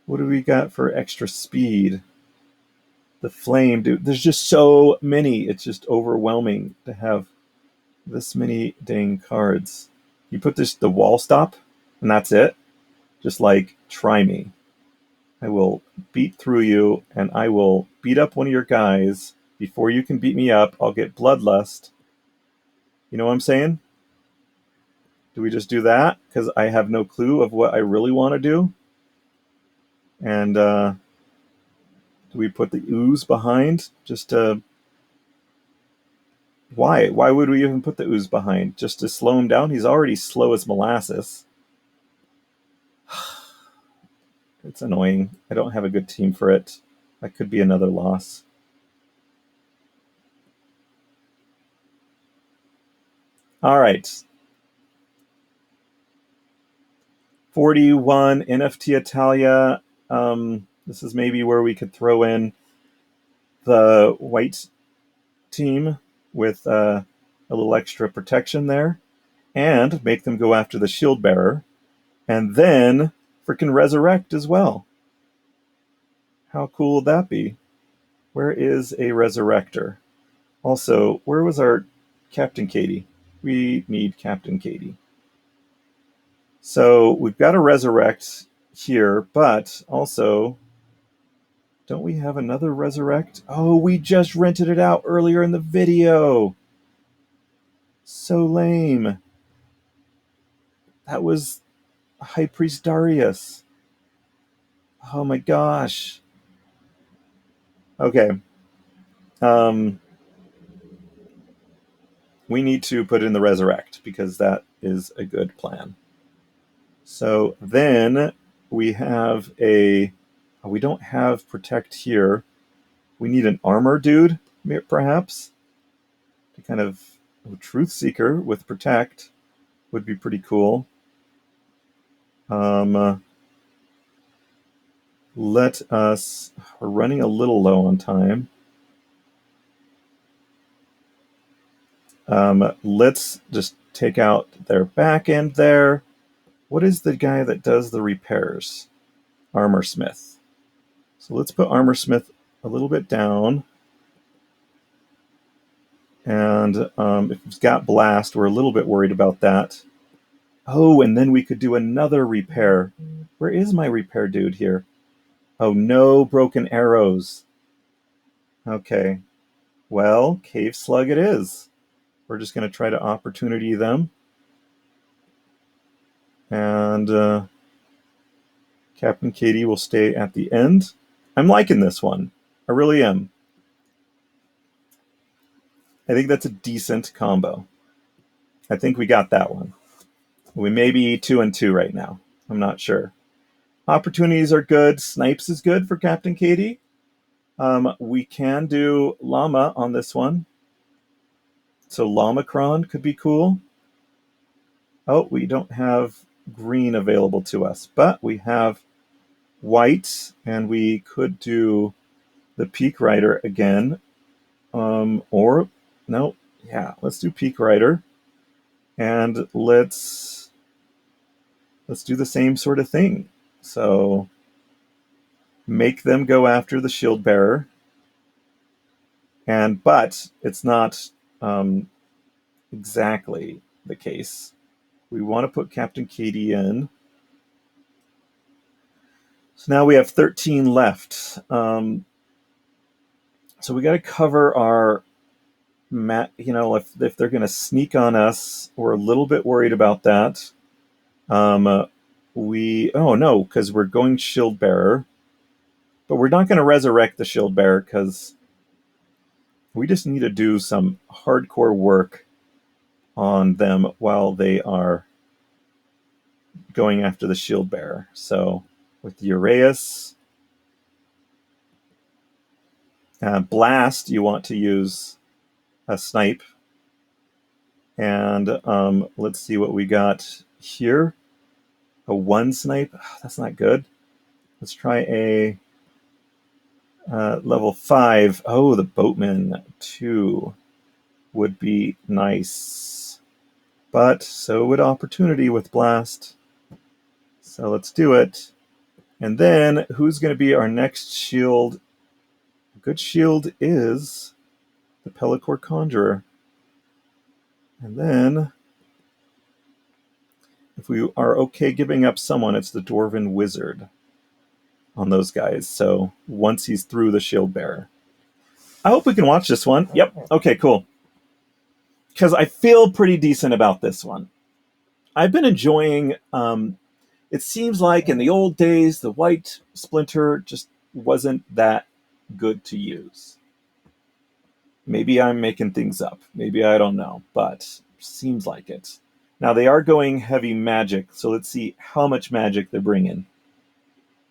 What do we got for extra speed? The flame, dude. There's just so many. It's just overwhelming to have this many dang cards. You put the wall stop, and that's it. Just like, try me. I will beat through you, and I will beat up one of your guys. Before you can beat me up, I'll get bloodlust. You know what I'm saying? Do we just do that? Because I have no clue of what I really want to do. And do we put the ooze behind? Just to... Why? Why would we even put the ooze behind? Just to slow him down? He's already slow as molasses. It's annoying. I don't have a good team for it. That could be another loss. All right. 41 NFT Italia. This is maybe where we could throw in the white team with a little extra protection there and make them go after the shield bearer and then freaking resurrect as well. How cool would that be? Where is a resurrector? Also, where was our Captain Katie? We need Captain Katie. So we've got to resurrect here, but also, don't we have another resurrect? Oh, we just rented it out earlier in the video. So lame. That was High Priest Darius. Oh my gosh. Okay. We need to put in the resurrect because that is a good plan. So then we have a... we don't have protect here. We need an armor dude, perhaps, to kind of... Truth Seeker with protect would be pretty cool. Let us... We're running a little low on time. Let's just take out their back end there. What is the guy that does the repairs? Armor Smith. So let's put Armor Smith a little bit down. And if he's got blast, we're a little bit worried about that. Oh, and then we could do another repair. Where is my repair dude here? Oh, no broken arrows. Okay. Well, Cave Slug it is. We're just going to try to opportunity them. And Captain Katie will stay at the end. I'm liking this one. I really am. I think that's a decent combo. I think we got that one. We may be 2-2 right now. I'm not sure. Opportunities are good. Snipes is good for Captain Katie. We can do Llama on this one. So Llama-cron could be cool. Oh, we don't have green available to us, but we have white, and we could do the Peak Rider again. Or, no, yeah, let's do Peak Rider. And let's do the same sort of thing. So make them go after the shield bearer. But it's not exactly the case. We want to put Captain Katie in. So now we have 13 left. So we got to cover our if they're going to sneak on us, we're a little bit worried about that. Because we're going shield bearer, but we're not going to resurrect the shield bearer because we just need to do some hardcore work on them while they are going after the shield bearer. So with Uraeus, blast, you want to use a snipe. And let's see what we got here. A 1 snipe. Oh, that's not good. Let's try a level 5. Oh, the boatman 2 would be nice. But so would opportunity with blast. So let's do it. And then who's going to be our next shield? A good shield is the Pellicor Conjurer. And then if we are okay giving up someone, it's the Dwarven Wizard on those guys. So once he's through the shield bearer. I hope we can watch this one. Yep. Okay, cool. Because I feel pretty decent about this one. I've been enjoying, it seems like in the old days, the white Splinter just wasn't that good to use. Maybe I'm making things up. Maybe I don't know, but seems like it. Now they are going heavy magic, so let's see how much magic they're bringing.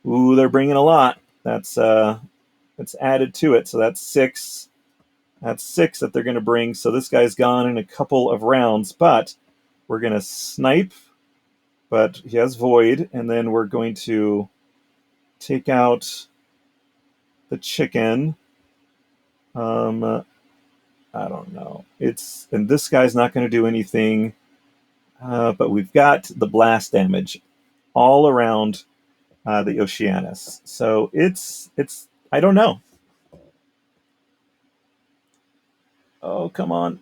Ooh, they're bringing a lot. That's added to it, so that's 6. That's 6 that they're going to bring. So this guy's gone in a couple of rounds, but we're going to snipe, but he has void, and then we're going to take out the chicken. I don't know. And this guy's not going to do anything, but we've got the blast damage all around the Oceanus. So it's I don't know. Oh, come on.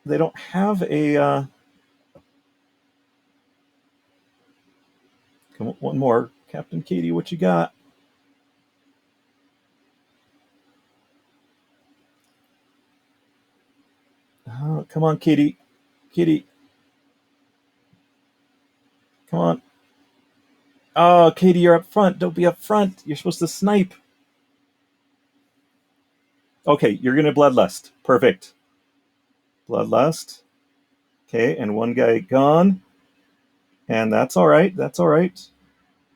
They don't have a come on, one more. Captain Katie, what you got? Oh, come on, Katie. Katie. Come on. Oh, Katie, you're up front. Don't be up front. You're supposed to snipe. Okay, you're going to Bloodlust. Perfect. Bloodlust. Okay, and one guy gone. And that's all right. That's all right.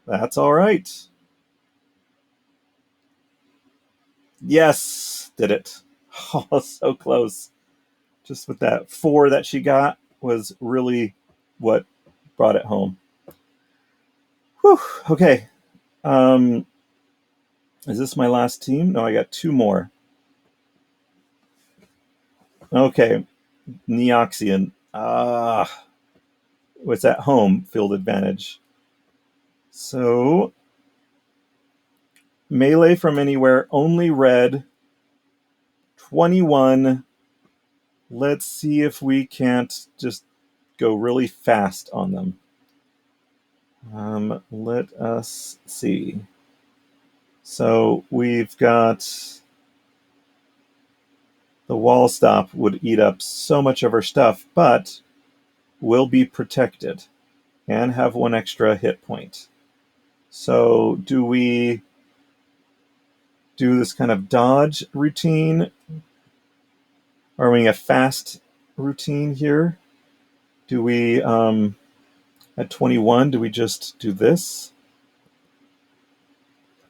That's all right. Yes, did it. Oh, so close. Just with that 4 that she got was really what brought it home. Whew. Okay. Is this my last team? No, I got 2 more. Okay. Neoxian. What's at home field advantage. So melee from anywhere, only red. 21. Let's see if we can't just go really fast on them. Let us see. So we've got the wall stop would eat up so much of our stuff, but will be protected and have 1 extra hit point. So do we do this kind of dodge routine? Are we a fast routine here? Do we, at 21, do we just do this?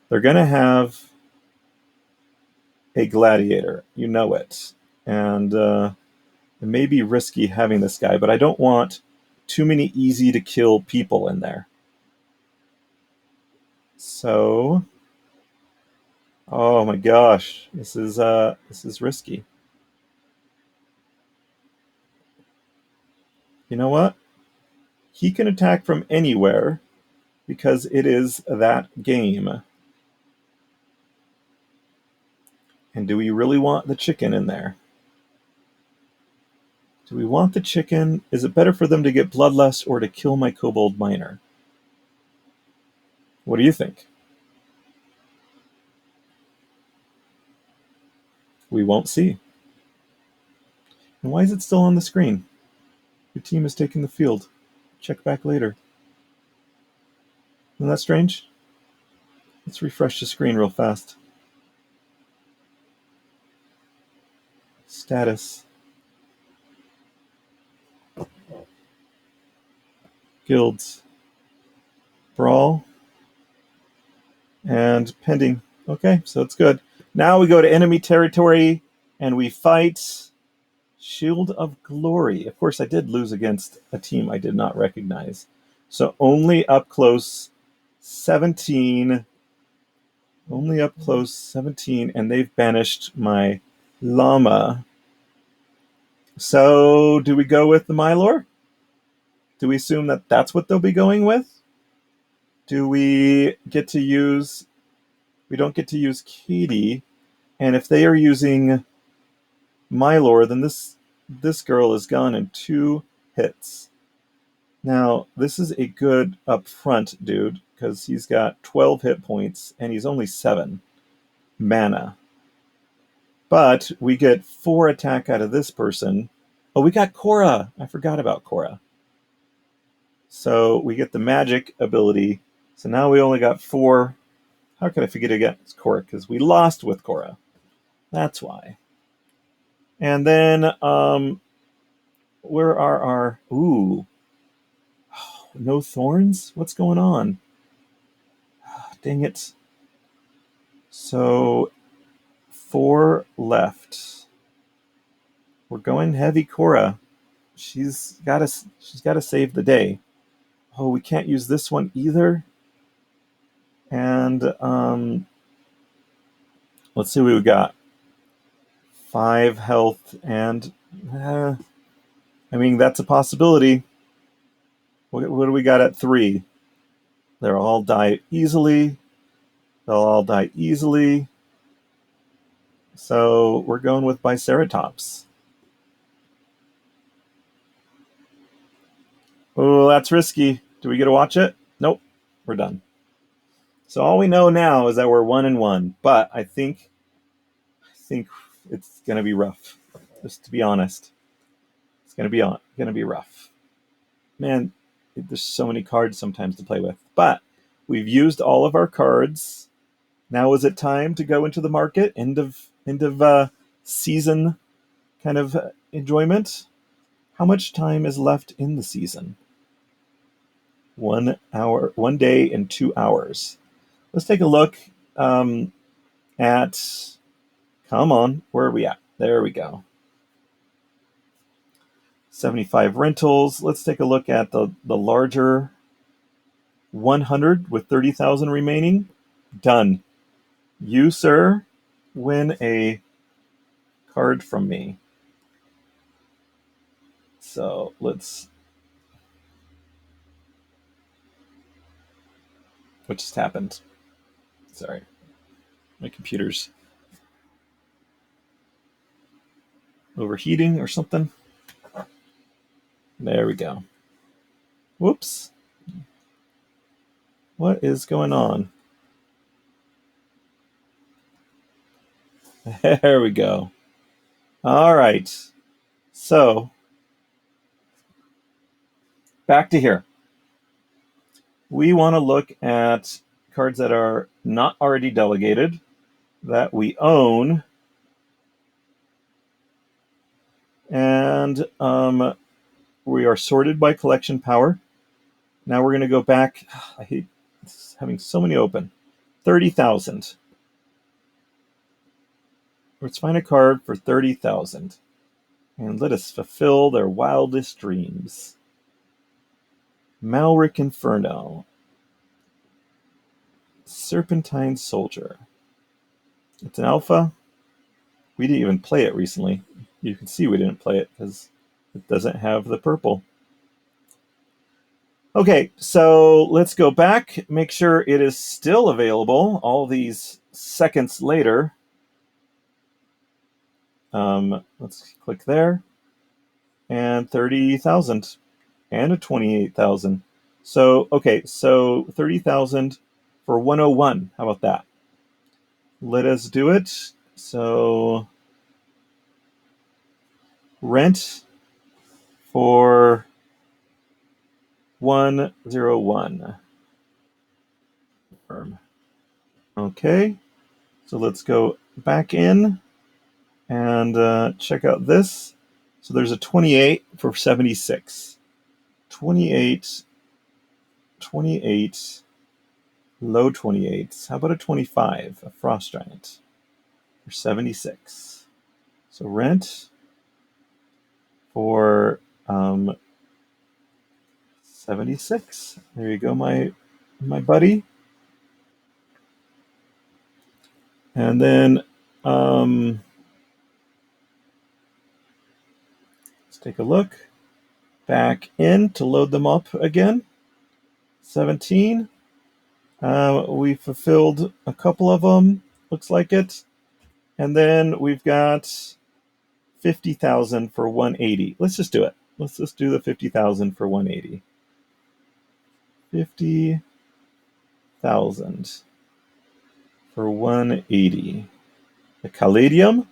They're going to have a gladiator. You know it. And it may be risky having this guy, but I don't want too many easy to kill people in there. So, oh my gosh, this is risky. You know what? He can attack from anywhere because it is that game. And do we really want the chicken in there? Do we want the chicken? Is it better for them to get bloodlust or to kill my kobold miner? What do you think? We won't see. And why is it still on the screen? Your team has taken the field. Check back later. Isn't that strange? Let's refresh the screen real fast. Status. Guilds. Brawl. And pending. Okay, so it's good. Now we go to enemy territory and we fight Shield of Glory. Of course, I did lose against a team I did not recognize. So only up close 17. Only up close 17, and they've banished my llama. So do we go with the Mylor? Do we assume that that's what they'll be going with? Do we get to use... We don't get to use Katie. And if they are using Mylor, then this girl is gone in 2 hits. Now, this is a good up front dude, because he's got 12 hit points, and he's only 7 mana. But we get 4 attack out of this person. Oh, we got Korra. I forgot about Korra. So we get the magic ability. So now we only got 4. How could I forget against Korra? Because we lost with Korra. That's why. And then, where are our... Ooh. No thorns? What's going on? Dang it. So, 4 left. We're going heavy Korra. She's got to save the day. Oh, we can't use this one either. And let's see what we got. 5 health and I mean, that's a possibility. What do we got at 3? They'll all die easily. So we're going with Biceratops. Oh, that's risky. Do we get to watch it? Nope. We're done. So all we know now is that we're 1-1, but I think it's gonna be rough. Just to be honest, it's gonna be rough. Man, there's so many cards sometimes to play with, but we've used all of our cards. Now is it time to go into the market? End of season kind of enjoyment. How much time is left in the season? 1 hour, 1 day and 2 hours. Let's take a look at... Come on, where are we at? There we go. 75 rentals. Let's take a look at the larger 100 with 30,000 remaining. Done. You, sir, win a card from me. So let's... What just happened? Sorry. My computer's overheating or something. There we go. Whoops. What is going on? There we go. All right. So, back to here. We want to look at cards that are not already delegated, that we own, and we are sorted by collection power. Now we're going to go back. I hate having so many open. 30,000. Let's find a card for 30,000. And let us fulfill their wildest dreams. Malric Inferno. Serpentine Soldier. It's an alpha. We didn't even play it recently. You can see we didn't play it because it doesn't have the purple. Okay, so let's go back, make sure it is still available all these seconds later. Let's click there. and 30,000 and a 28,000. So, okay, so 30,000 for 101. How about that? Let us do it. So, rent for 101. Okay, so let's go back in and check out this. So there's a 28 for 76. 28, 28, low 28s. How about a 25, a frost giant for 76? So rent for 76. There you go, my buddy. And then let's take a look. Back in to load them up again. 17. We fulfilled a couple of them, looks like it. And then we've got 50,000 for 180. Let's just do it. Let's just do the 50,000 for 180. 50,000 for 180. The Caladium,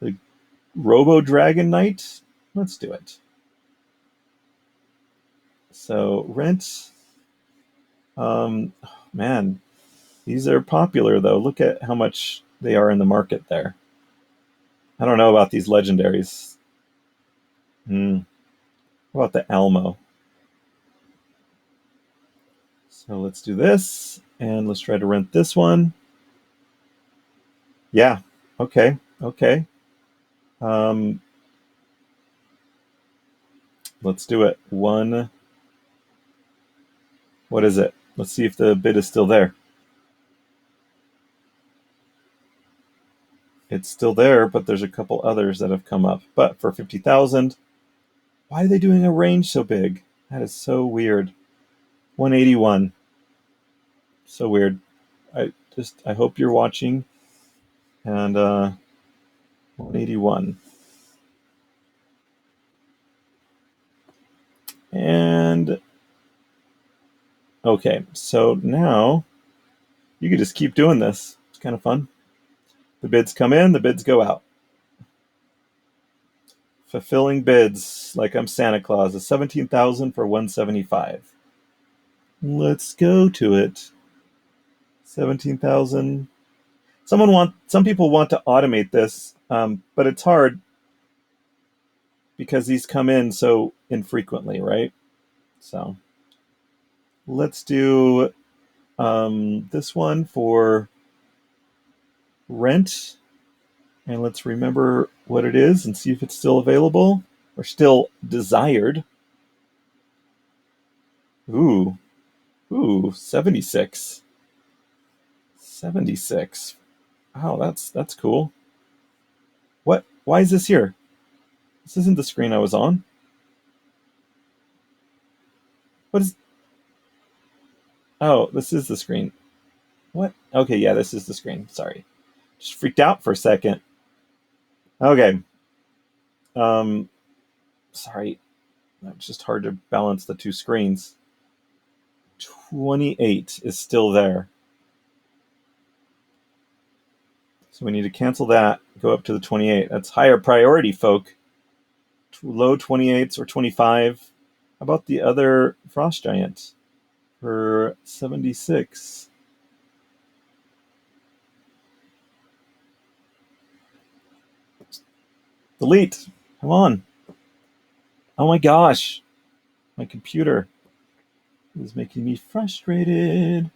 the Robo Dragon Knight. Let's do it. So rent. Man, these are popular though. Look at how much they are in the market there. I don't know about these legendaries. How about the Almo? So let's do this, and let's try to rent this one. Yeah. Okay. Okay. Um, let's do it. One. What is it? Let's see if the bid is still there. It's still there, but there's a couple others that have come up. But for 50,000, why are they doing a range so big? That is so weird. 181. So weird. I hope you're watching. And 181. And okay, so now you can just keep doing this. It's kind of fun. The bids come in, the bids go out. Fulfilling bids like I'm Santa Claus is 17,000 for 175. Let's go to it. 17,000. Some people want to automate this, but it's hard because these come in so infrequently, right? So let's do this one for rent, and let's remember what it is and see if it's still available or still desired. Ooh, 76. 76. Wow, that's cool. What? Why is this here? This isn't the screen I was on. What is? Oh, this is the screen. What? Okay, yeah, this is the screen. Sorry. Just freaked out for a second. Okay. Um, sorry. It's just hard to balance the two screens. 28 is still there. So we need to cancel that, go up to the 28. That's higher priority, folk. Low 28s or 25. How about the other Frost Giant for 76? Delete. Come on. Oh my gosh. My computer is making me frustrated.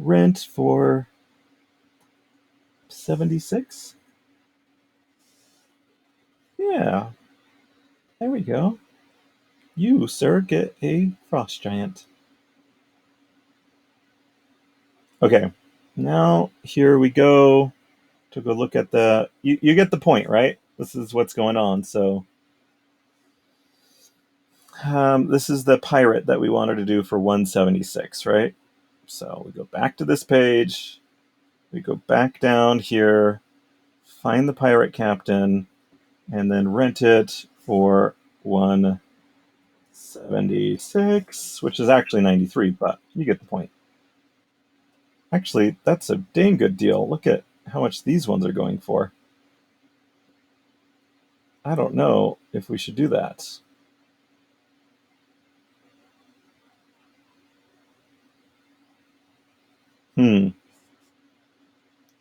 Rent for 76? Yeah. There we go. You, sir, get a Frost Giant. Okay. Now, here we go to go look at the... You get the point, right? This is what's going on. So this is the pirate that we wanted to do for 176, right? So we go back to this page. We go back down here, find the pirate captain, and then rent it for 176, which is actually 93, but you get the point. Actually, that's a dang good deal. Look at how much these ones are going for. I don't know if we should do that.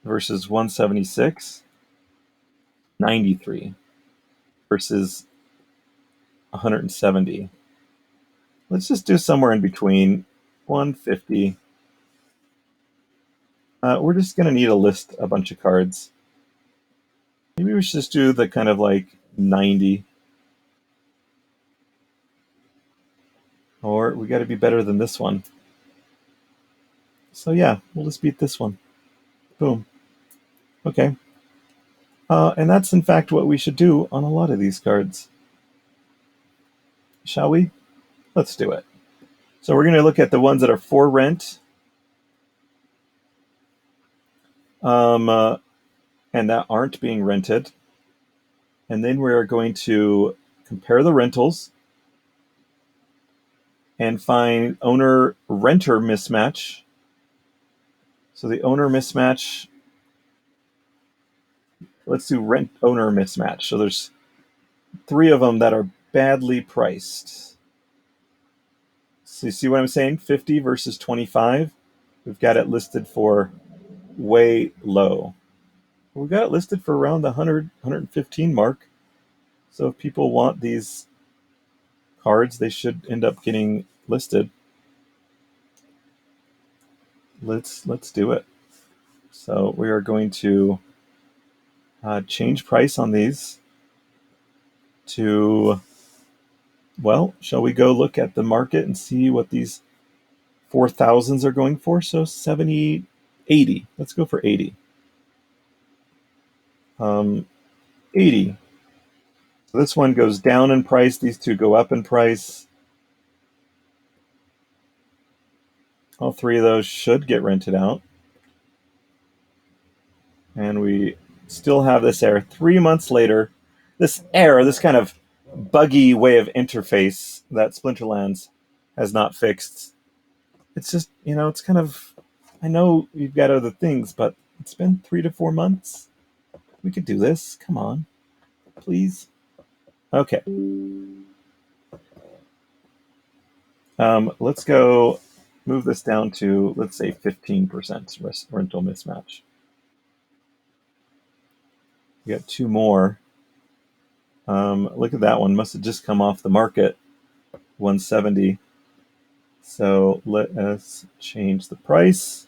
Versus 176, 93 versus 170. Let's just do somewhere in between 150. We're just going to need to list a bunch of cards. Maybe we should just do the kind of like 90. Or we got to be better than this one. So yeah, we'll just beat this one. Boom. Okay. And that's in fact what we should do on a lot of these cards. Shall we? Let's do it. So we're going to look at the ones that are for rent. And that aren't being rented. And then we're going to compare the rentals and find owner-renter mismatch. So the owner mismatch, let's do rent-owner mismatch. So there's 3 of them that are badly priced. So you see what I'm saying? 50 versus 25. We've got it listed for way low. We've got it listed for around the 100, 115 mark. So if people want these cards, they should end up getting listed. Let's do it. So we are going to change price on these to, well, shall we go look at the market and see what these 4,000s are going for? So 70, 80. Let's go for 80. 80. So this one goes down in price. These 2 go up in price. All 3 of those should get rented out. And we still have this error 3 months later. This error, this kind of buggy way of interface that Splinterlands has not fixed. It's just, it's kind of, I know you've got other things, but it's been 3 to 4 months. We could do this. Come on, please. Okay. Let's go move this down to, let's say, 15% rental mismatch. We got 2 more. Look at that one. Must have just come off the market. 170. So let us change the price.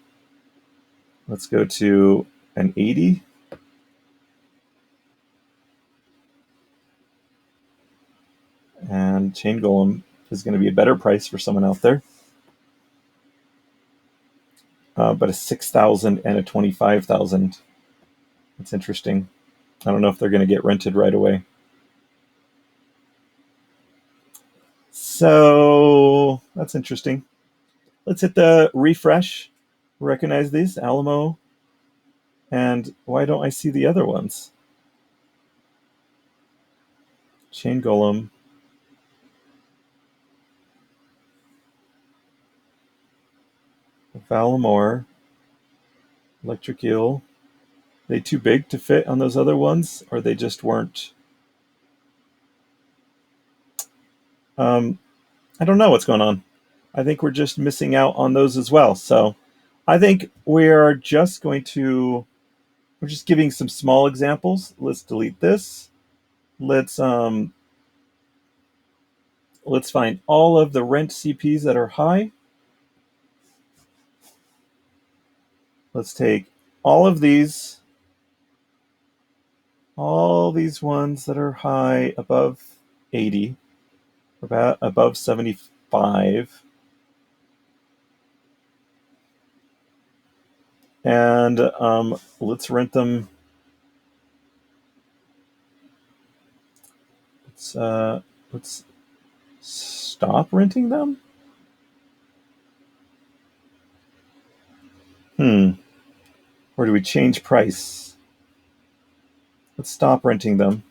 Let's go to an 80. And Chain Golem is going to be a better price for someone out there. But a 6,000 and a 25,000. That's interesting. I don't know if they're going to get rented right away. So that's interesting. Let's hit the refresh. Recognize these, Alamo. And why don't I see the other ones? Chain Golem. Valamore. Electric Eel. They too big to fit on those other ones, or they just weren't? I don't know what's going on. I think we're just missing out on those as well. So I think we're just giving some small examples. Let's delete this. Let's find all of the rent CPs that are high. Let's take all these ones that are high above 80, about above 75. And let's rent them. Let's stop renting them. Or do we change price? Let's stop renting them.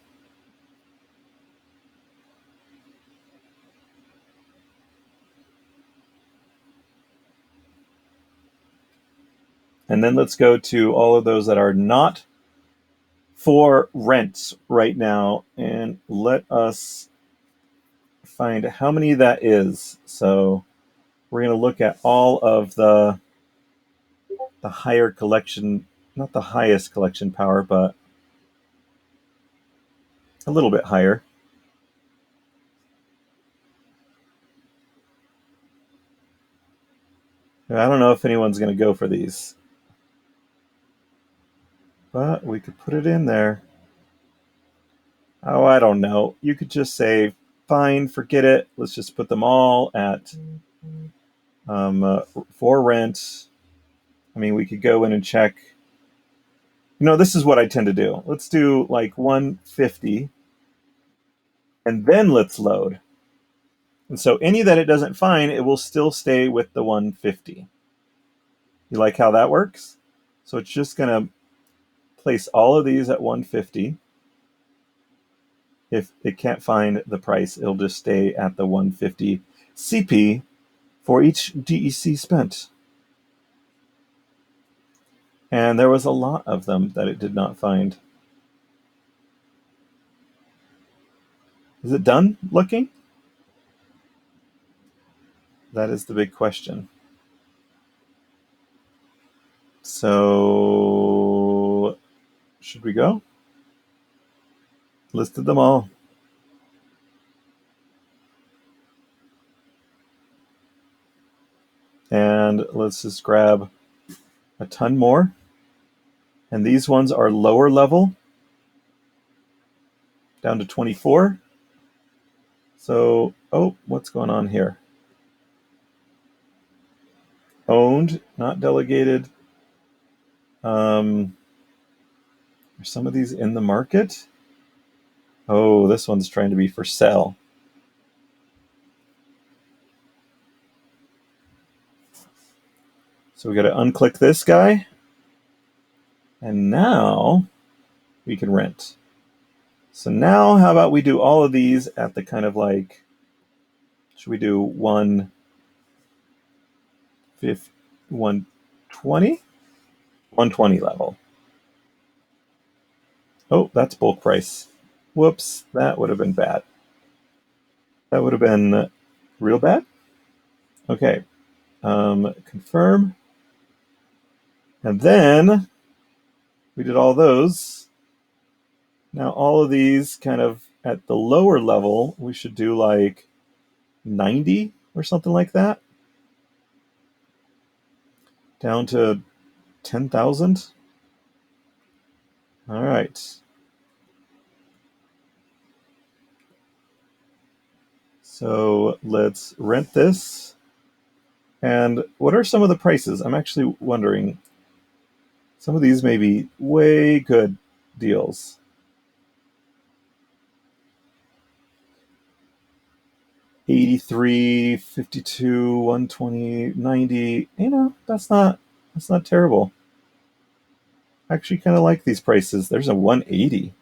And then let's go to all of those that are not for rent right now, and let us find how many that is. So we're going to look at all of the higher collection, not the highest collection power, but a little bit higher. I don't know if anyone's going to go for these, but we could put it in there. Oh, I don't know. You could just say, fine, forget it. Let's just put them all at for rent. I mean, we could go in and check. This is what I tend to do. Let's do like 150, and then let's load. And so any that it doesn't find, it will still stay with the 150. You like how that works? So it's just going to place all of these at 150. If it can't find the price, it'll just stay at the 150 CP for each DEC spent. And there was a lot of them that it did not find. Is it done looking? That is the big question. So, should we go? Listed them all. And let's just grab a ton more. And these ones are lower level, down to 24. So, what's going on here? Owned, not delegated. Are some of these in the market? Oh, this one's trying to be for sale. So we got to unclick this guy. And now we can rent. So now how about we do all of these at the kind of like, should we do 120? 120 level. Oh, that's bulk price. Whoops, that would have been bad. That would have been real bad. Okay, confirm. And then we did all those. Now all of these kind of at the lower level, we should do like 90 or something like that. Down to 10,000. All right. So let's rent this. And what are some of the prices? I'm actually wondering. Some of these may be way good deals. $83, $52, $120, $90. That's not terrible. I actually kind of like these prices. There's a $180.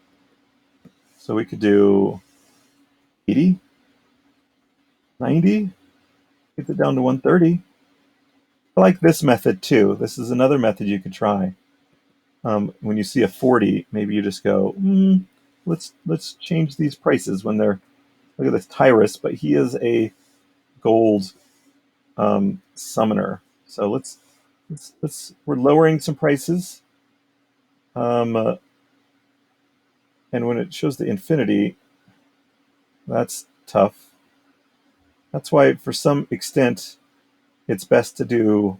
So we could do $80, $90, get it down to $130. I like this method too. This is another method you could try. When you see a 40, maybe you just go, let's change these prices when they're, look at this Tyrus, but he is a gold summoner. So let's we're lowering some prices. And when it shows the infinity, that's tough. That's why, for some extent, it's best to do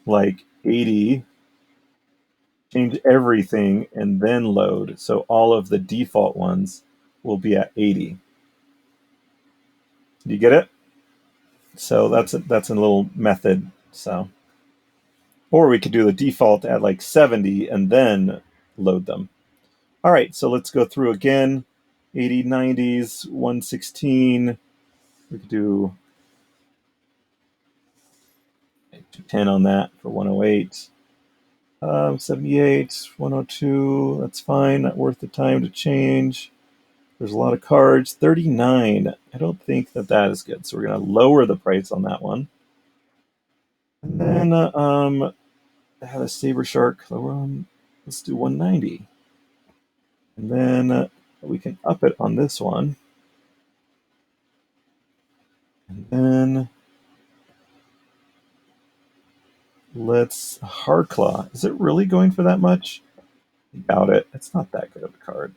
like 80, change everything, and then load. So all of the default ones will be at 80. Do you get it? So that's a little method. So, or we could do the default at like 70 and then load them. All right, so let's go through again. 80, 90s, 116. We could do 10 on that for 108. 78, 102. That's fine. Not worth the time to change. There's a lot of cards. 39. I don't think that is good. So we're going to lower the price on that one. And then I have a Saber Shark. Let's do 190. And then we can up it on this one. And then let's Hardclaw. Is it really going for that much? Doubt it. It's not that good of a card.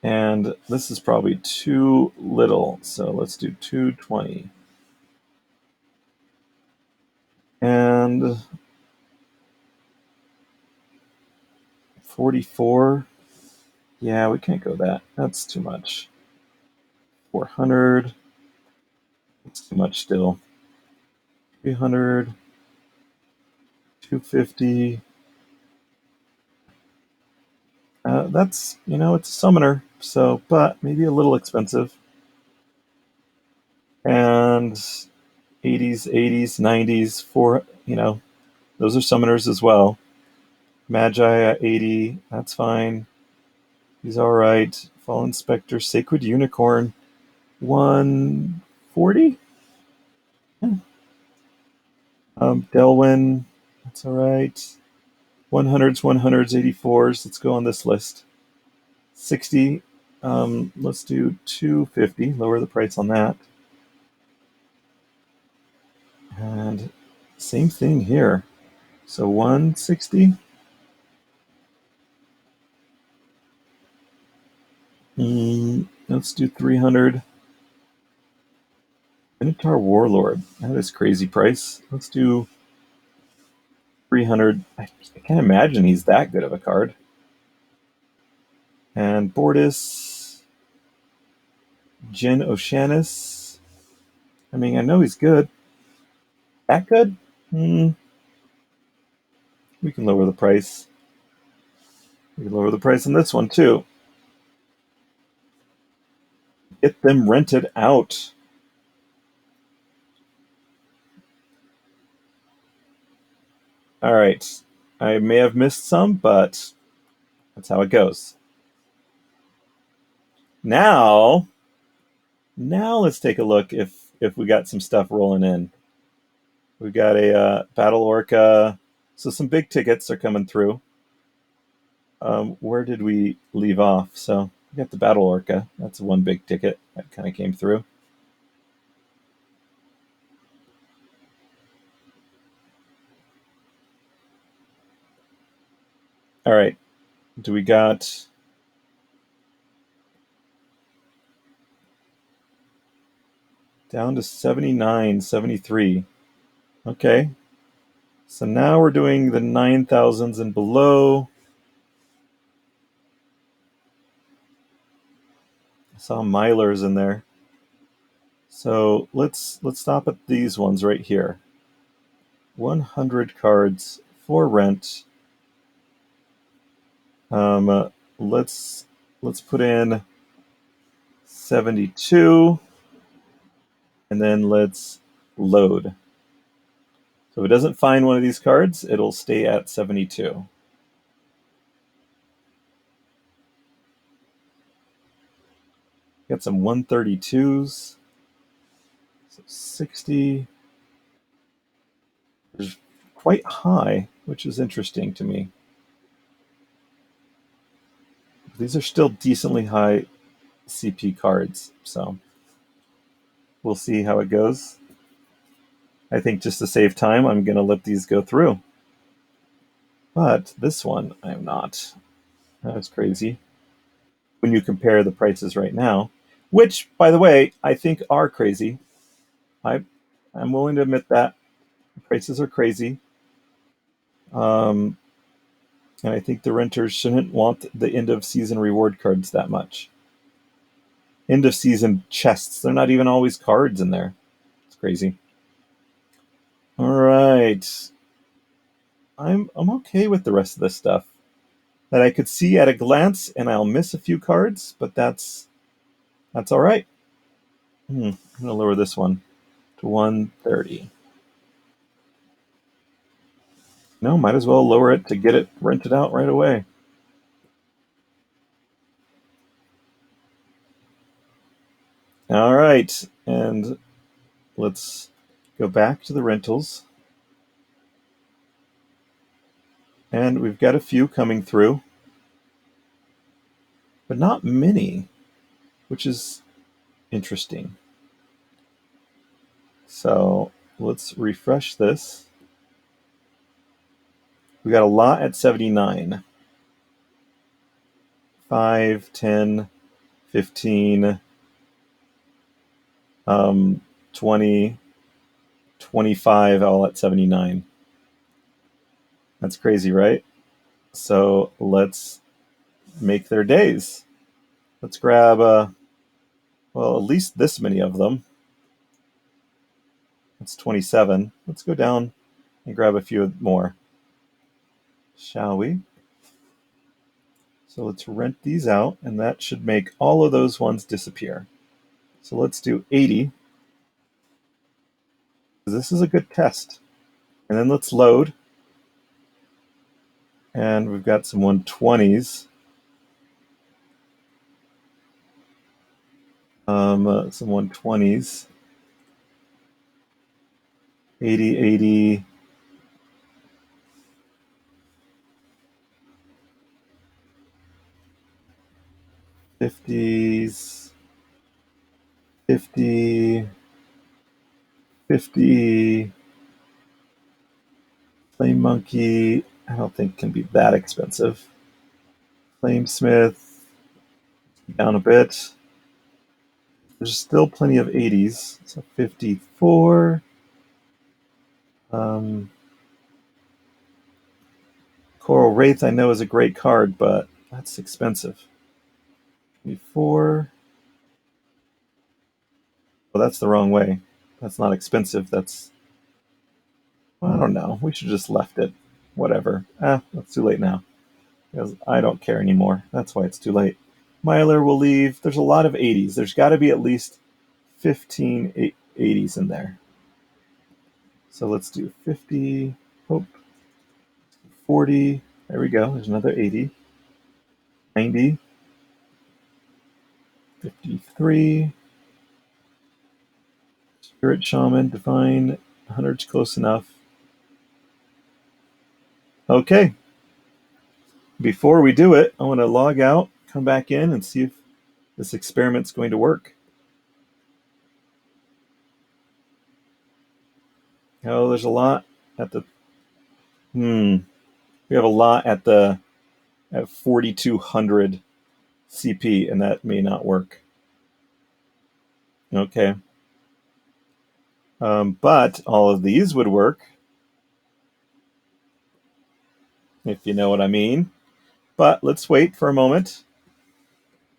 And this is probably too little, so let's do 220. And 44. Yeah, we can't go that. That's too much. 400. That's too much still. 300. 250. That's, it's a summoner, so, but maybe a little expensive. And 80s, 80s, 90s, those are summoners as well. Magi at 80, that's fine. He's all right. Fallen Spectre, Sacred Unicorn, 140. Yeah. Delwyn, that's all right. 100s, 100s, 84s. Let's go on this list. 60. Let's do 250. Lower the price on that. And same thing here. So 160. Let's do 300. Minotaur Warlord. That is crazy price. Let's do 300. I can't imagine he's that good of a card. And Bordis. Jin Oceanus. I mean, I know he's good. That good? We can lower the price. We can lower the price on this one too. Get them rented out. All right. I may have missed some, but that's how it goes. Now let's take a look if we got some stuff rolling in. We got a Battle Orca. So some big tickets are coming through. Where did we leave off? So we got the Battle Orca. That's one big ticket that kind of came through. All right. Do we got... down to 79, 73. Okay. So now we're doing the 9,000s and below. I saw milers in there. So let's stop at these ones right here. 100 cards for rent. Let's put in 72, and then let's load. So if it doesn't find one of these cards, it'll stay at 72. Got some 132s. So 60. Is quite high, which is interesting to me. These are still decently high CP cards, so we'll see how it goes. I think just to save time, I'm going to let these go through. But this one, I'm not. That's crazy. When you compare the prices right now, which, by the way, I think are crazy. I'm willing to admit that. The prices are crazy. And I think the renters shouldn't want the end of season reward cards that much. End of season chests. They're not even always cards in there. It's crazy. All right. I'm okay with the rest of this stuff. That I could see at a glance, and I'll miss a few cards, but that's all right. I'm gonna lower this one to 130. No, might as well lower it to get it rented out right away. All right, and let's Go back to the rentals. And we've got a few coming through, but not many, which is interesting. So let's refresh this. We got a lot at 79. 5, 10, 15, 20, 25, all at 79. That's crazy, right? So let's make their days. Let's grab, well, at least this many of them. That's 27. Let's go down and grab a few more, shall we? So let's rent these out, and that should make all of those ones disappear. So let's do 80. This is a good test. And then let's load. And we've got some 120s. Some 120s. 80, 80. '50s, 50, 50, Flame Monkey, I don't think can be that expensive. Flamesmith, down a bit. There's still plenty of 80s, so 54. Coral Wraith I know is a great card, but that's expensive. 24. Well, that's the wrong way. That's not expensive. That's, well, I don't know. We should just left it. Whatever. It's too late now. Because I don't care anymore. That's why it's too late. Myler will leave. There's a lot of 80s. There's got to be at least 15 80s in there. So let's do 50. Oh, 40. There we go. There's another 80. 90. 53. Spirit Shaman. Divine. 100's close enough. Okay. Before we do it, I want to log out, come back in, and see if this experiment's going to work. Oh, there's a lot at the... We have a lot at 4,200 CP, and that may not work. Okay. But all of these would work, if you know what I mean. But let's wait for a moment,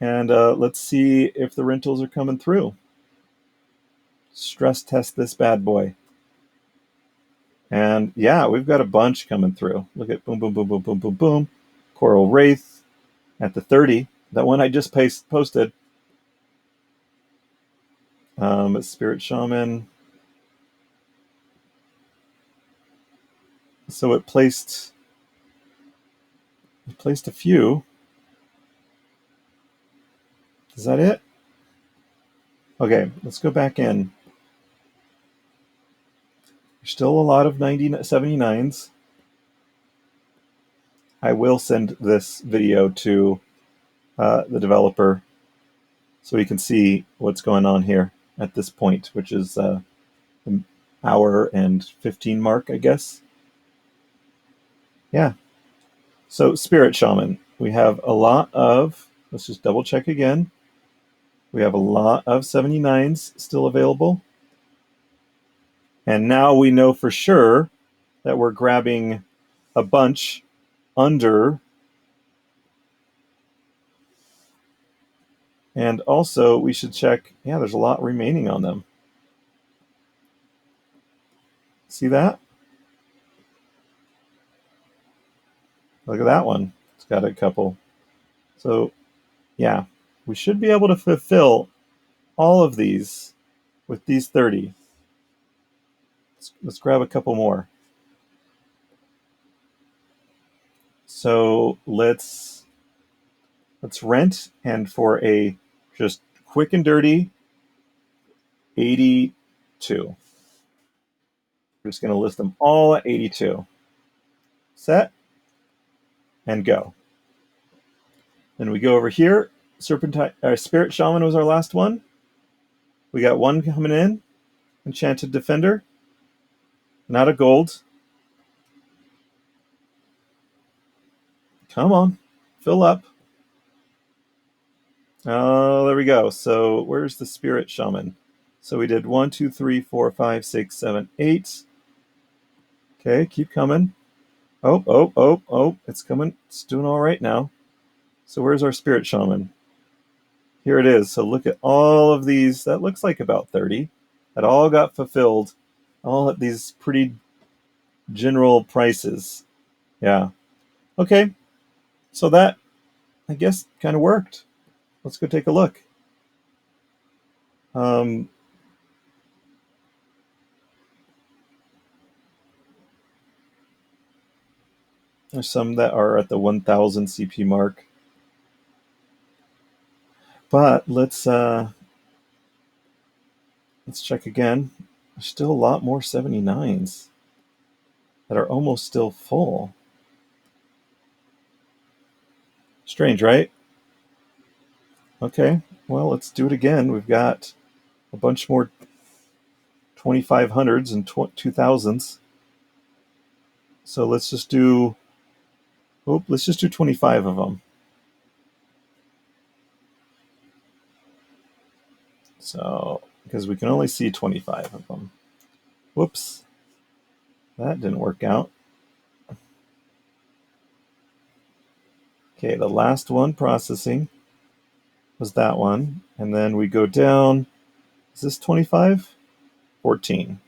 and let's see if the rentals are coming through. Stress test this bad boy. And yeah, we've got a bunch coming through. Look at boom, boom, boom, boom, boom, boom, boom. Coral Wraith at the 30. That one I just posted. Spirit Shaman. So it placed a few. Is that it? Okay, let's go back in. There's still a lot of 79s. I will send this video to the developer so he can see what's going on here at this point, which is an hour and 15 mark, I guess. Yeah. So Spirit Shaman, we have a lot of, let's just double check again. We have a lot of 79s still available. And now we know for sure that we're grabbing a bunch under. And also we should check, yeah, there's a lot remaining on them. See that? Look at that one. It's got a couple. So yeah, we should be able to fulfill all of these with these 30. Let's grab a couple more. So let's rent, and for a just quick and dirty 82. We're just going to list them all at 82. Set and go. Then we go over here. Spirit Shaman was our last one. We got one coming in. Enchanted Defender. Not a gold. Come on. Fill up. Oh, there we go. So where's the Spirit Shaman? So we did 1, 2, 3, 4, 5, 6, 7, 8. Okay, keep coming. Oh, it's coming. It's doing all right now. So where's our Spirit Shaman? Here it is. So look at all of these. That looks like about 30. That all got fulfilled. All at these pretty general prices. Yeah. Okay. So that, I guess, kind of worked. Let's go take a look. Um, there's some that are at the 1000 CP mark. But let's check again. There's still a lot more 79s that are almost still full. Strange, right? Okay, well, let's do it again. We've got a bunch more 2500s and 2000s. So let's just do 25 of them. So, because we can only see 25 of them. Whoops. That didn't work out. Okay, the last one processing was that one. And then we go down. Is this 25? 14.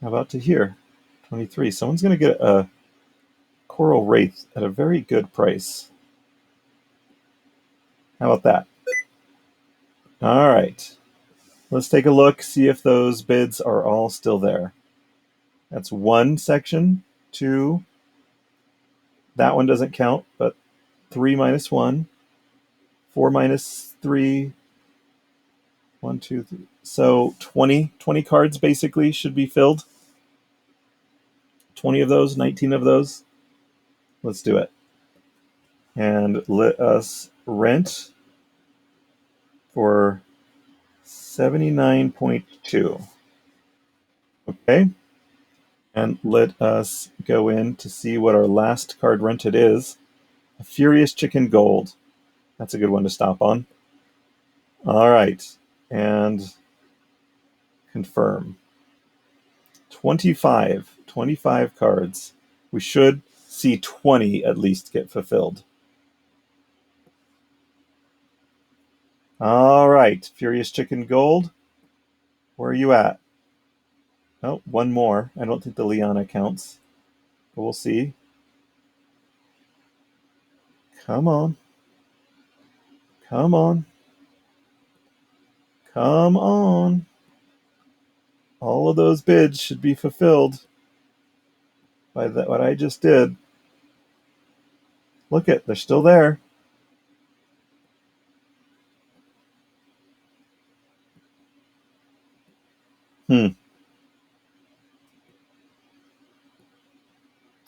How about to here? 23. Someone's going to get a Coral Wraith at a very good price. How about that? All right. Let's take a look, see if those bids are all still there. That's one section, two. That one doesn't count, but 3 minus 1, 4 minus 3, 1, 2, 3. So 20 cards basically should be filled. 20 of those, 19 of those. Let's do it. And let us rent for 79.2. Okay. And let us go in to see what our last card rented is. A Furious Chicken Gold. That's a good one to stop on. All right. And confirm. 25 cards. We should see 20 at least get fulfilled. All right. Furious Chicken Gold. Where are you at? Oh, one more. I don't think the Liana counts. But we'll see. Come on. Come on. Come on. All of those bids should be fulfilled by what I just did. Look it, they're still there.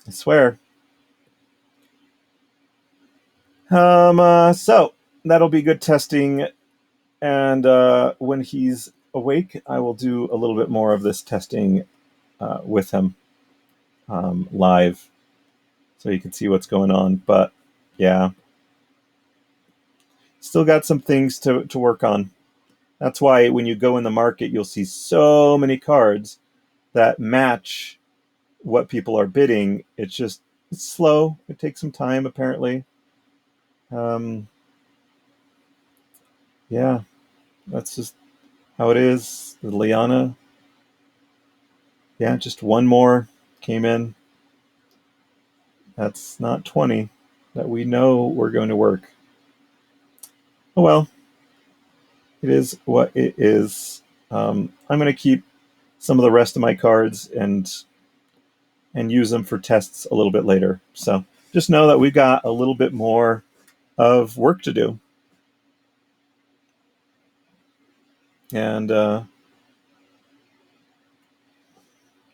I swear. So that'll be good testing, and when he's awake, I will do a little bit more of this testing with him live, so you can see what's going on. But yeah, still got some things to work on. That's why when you go in the market, you'll see so many cards that match what people are bidding. It's slow. It takes some time, apparently. Yeah, that's just how it is. The Liana, yeah, just one more came in. That's not 20 that we know we're going to work. Oh well, it is what it is. I'm going to keep some of the rest of my cards and use them for tests a little bit later. So just know that we've got a little bit more of work to do. And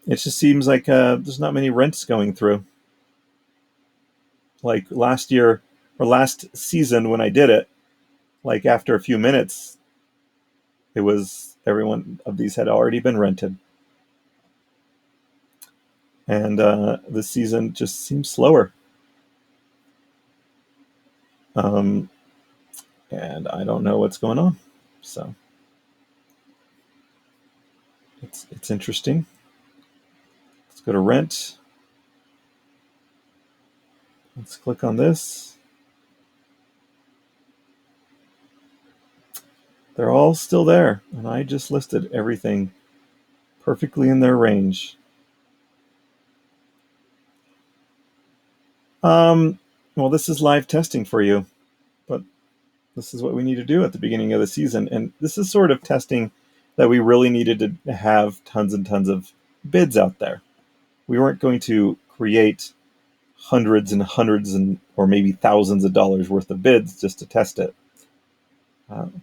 It just seems like there's not many rents going through. Like last year or last season when I did it, like after a few minutes, it was every one of these had already been rented. And this season just seems slower. Um, and I don't know what's going on. So it's interesting. Let's go to rent. Let's click on this. They're all still there, and I just listed everything perfectly in their range. Well, this is live testing for you, but this is what we need to do at the beginning of the season. And this is sort of testing that we really needed to have tons and tons of bids out there. We weren't going to create hundreds and hundreds or maybe thousands of dollars worth of bids just to test it.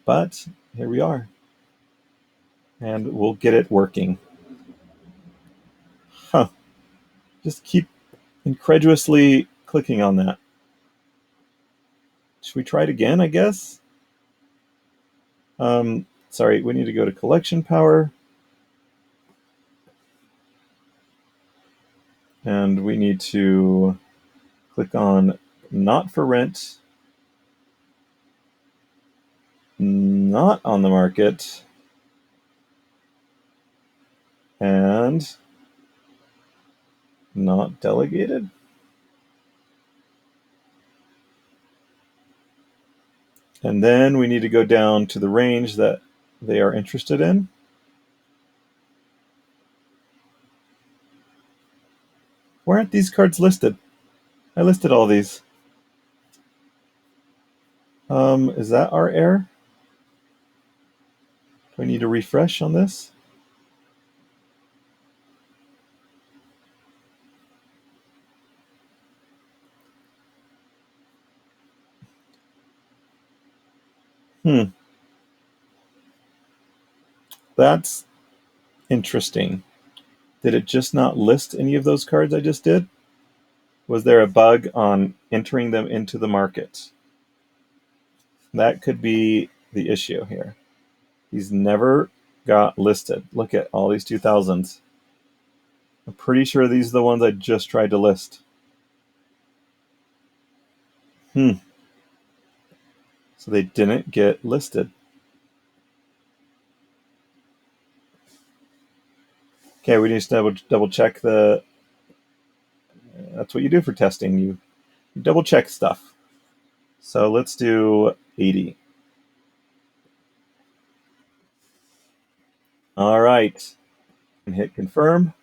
But here we are. And we'll get it working. Huh. Just keep incredulously clicking on that. Should we try it again, I guess? Sorry, we need to go to collection power. And we need to click on not for rent, not on the market, and not delegated. And then we need to go down to the range that they are interested in. Why aren't these cards listed? I listed all these. Is that our error? Do I need to refresh on this? That's interesting. Did it just not list any of those cards I just did? Was there a bug on entering them into the market? That could be the issue here. These never got listed. Look at all these 2000s. I'm pretty sure these are the ones I just tried to list. So they didn't get listed. Okay, we need to double check the. That's what you do for testing. You double check stuff. So let's do 80. All right. And hit confirm.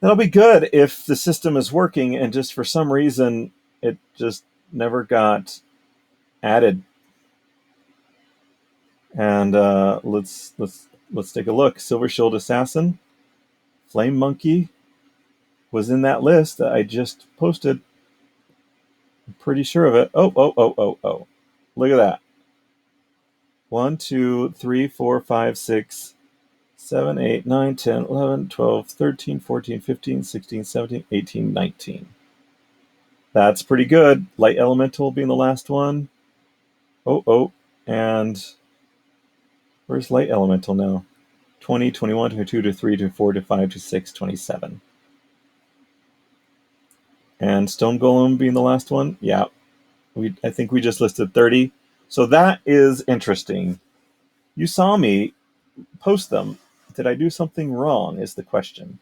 That'll be good if the system is working and just for some reason it just never got added. And let's take a look. Silver Shield Assassin, Flame Monkey was in that list that I just posted. I'm pretty sure of it. Oh. Look at that. 1, 2, 3, 4, 5, 6, 7, 8, 9, 10, 11, 12, 13, 14, 15, 16, 17, 18, 19. That's pretty good. Light Elemental being the last one. Oh. And where's Light Elemental now? 20, 21, 22, 23, 24, 25, 26, 27. And Stone Golem being the last one. Yeah. I think we just listed 30. So that is interesting. You saw me post them. Did I do something wrong is the question.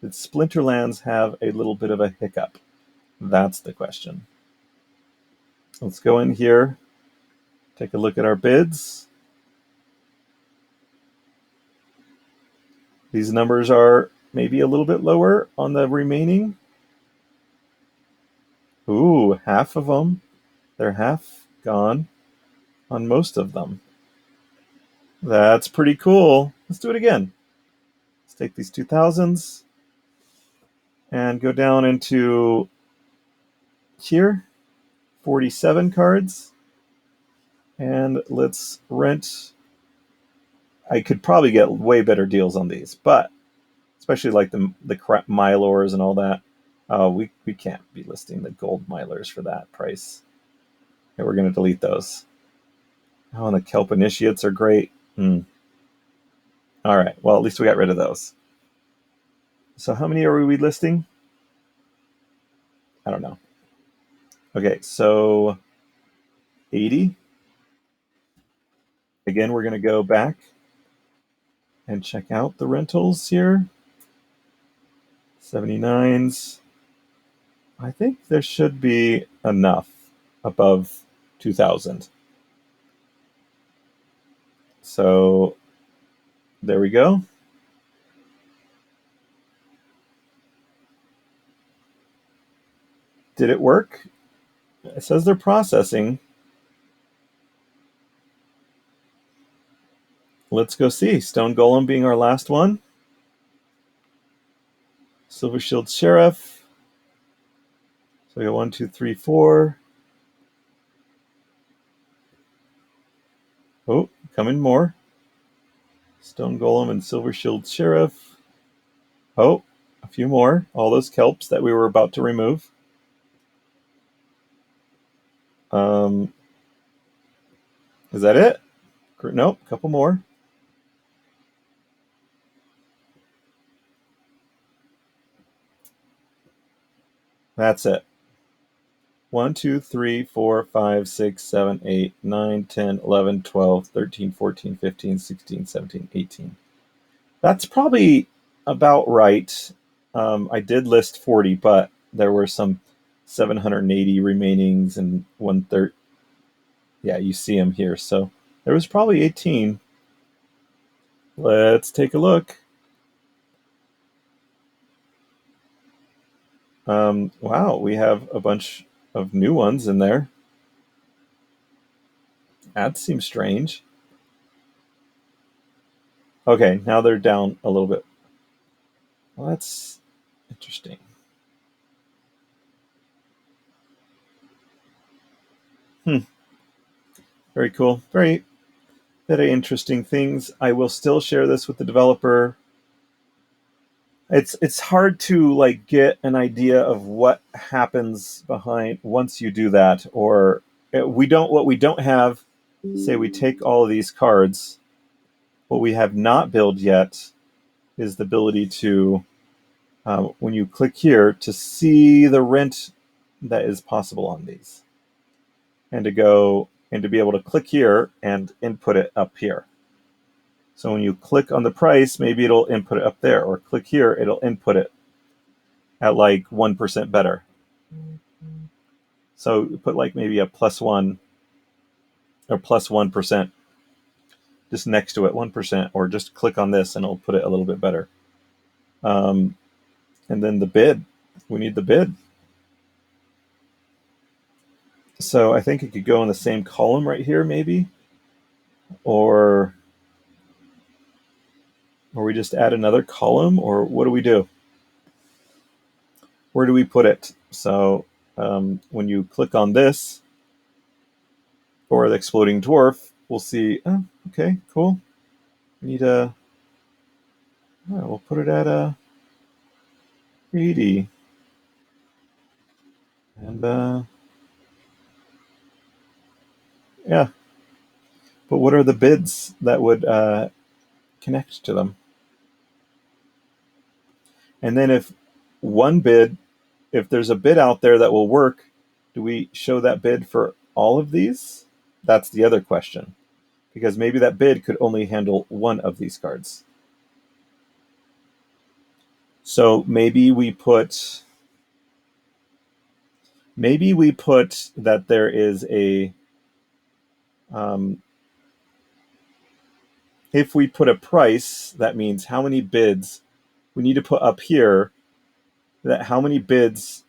Did Splinterlands have a little bit of a hiccup? That's the question. Let's go in here, take a look at our bids. These numbers are maybe a little bit lower on the remaining. Ooh, half of them. They're half gone on most of them. That's pretty cool. Let's do it again. Let's take these 2000s and go down into here, 47 cards. And let's rent I could probably get way better deals on these, but especially like the crap Mylors and all that. We can't be listing the gold Mylors for that price. Okay, we're going to delete those. Oh, and the kelp initiates are great. All right. Well, at least we got rid of those. So how many are we listing? I don't know. Okay, so 80. Again, we're going to go back and check out the rentals here. 79s. I think there should be enough above 2,000. So there we go. Did it work? It says they're processing. Let's go see. Stone Golem being our last one. Silver Shield Sheriff. So we got 1, 2, 3, 4. Oh, coming more. Stone Golem and Silver Shield Sheriff. Oh, a few more. All those kelps that we were about to remove. Is that it? Nope, a couple more. That's it. 1, 2, 3, 4, 5, 6, 7, 8, 9, 10, 11, 12, 13, 14, 15, 16, 17, 18. That's probably about right. I did list 40, but there were some 780 remainings and 1/3. Yeah, you see them here. So there was probably 18. Let's take a look. Wow, we have a bunch of new ones in there. That seems strange. Okay, now they're down a little bit. Well, that's interesting. Very cool. Very interesting things. I will still share this with the developer. It's hard to like get an idea of what happens behind once you do that, or we don't. What we don't have. Say we take all of these cards. What we have not built yet is the ability to, when you click here, to see the rent that is possible on these, and to go and to be able to click here and input it up here. So when you click on the price, maybe it'll input it up there, or click here, it'll input it at like 1% better. So put like maybe a +1 or +1% just next to it, 1%, or just click on this and it'll put it a little bit better. And then the bid, we need the bid. So I think it could go in the same column right here, maybe, or we just add another column, or what do we do? Where do we put it? So when you click on this, or the exploding dwarf, we'll see, oh, okay, cool. We need we'll put it at 80. And yeah, but what are the bids that would connect to them? And then if there's a bid out there that will work, do we show that bid for all of these? That's the other question, because maybe that bid could only handle one of these cards. So maybe we put that there is a if we put a price, that means how many bids we need to put up here, that how many bids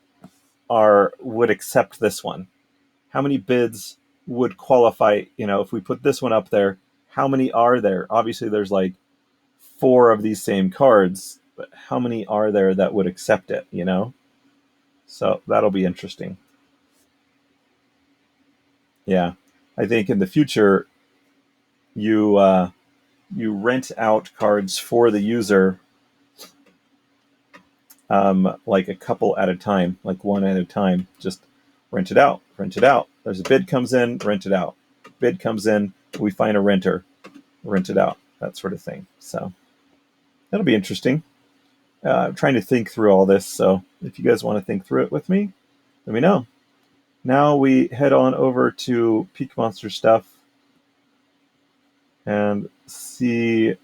would accept this one, how many bids would qualify. If we put this one up there, how many are there? Obviously there's like 4 of these same cards, but how many are there that would accept it? So that'll be interesting. Yeah, I think in the future you you rent out cards for the user, like a couple at a time, like one at a time. Just rent it out, rent it out. There's a bid comes in, rent it out. Bid comes in, we find a renter, rent it out, that sort of thing. So that'll be interesting. I'm trying to think through all this, so if you guys want to think through it with me, let me know. Now we head on over to Peak Monster stuff and see.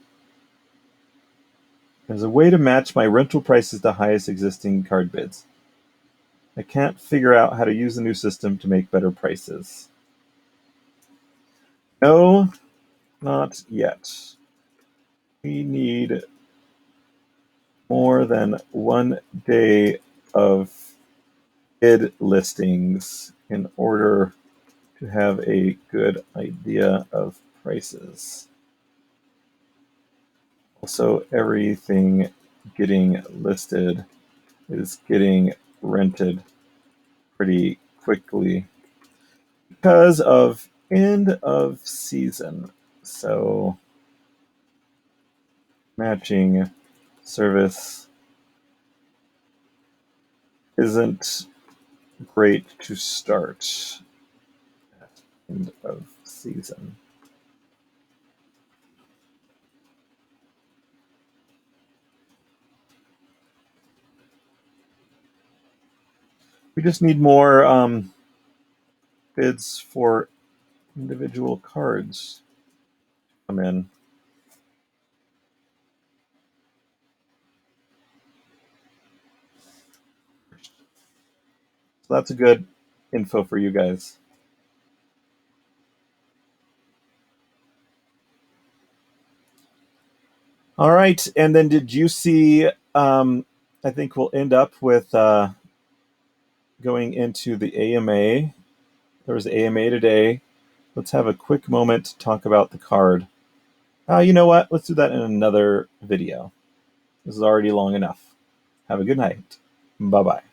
There's a way to match my rental prices to highest existing card bids. I can't figure out how to use the new system to make better prices. No, not yet. We need more than 1 day of bid listings in order to have a good idea of prices. Also, everything getting listed is getting rented pretty quickly because of end of season. So matching service isn't great to start at end of season. We just need more bids for individual cards to come in. So that's a good info for you guys. All right, and then did you see? I think we'll end up with going into the AMA. There was AMA today. Let's have a quick moment to talk about the card. You know what? Let's do that in another video. This is already long enough. Have a good night. Bye bye.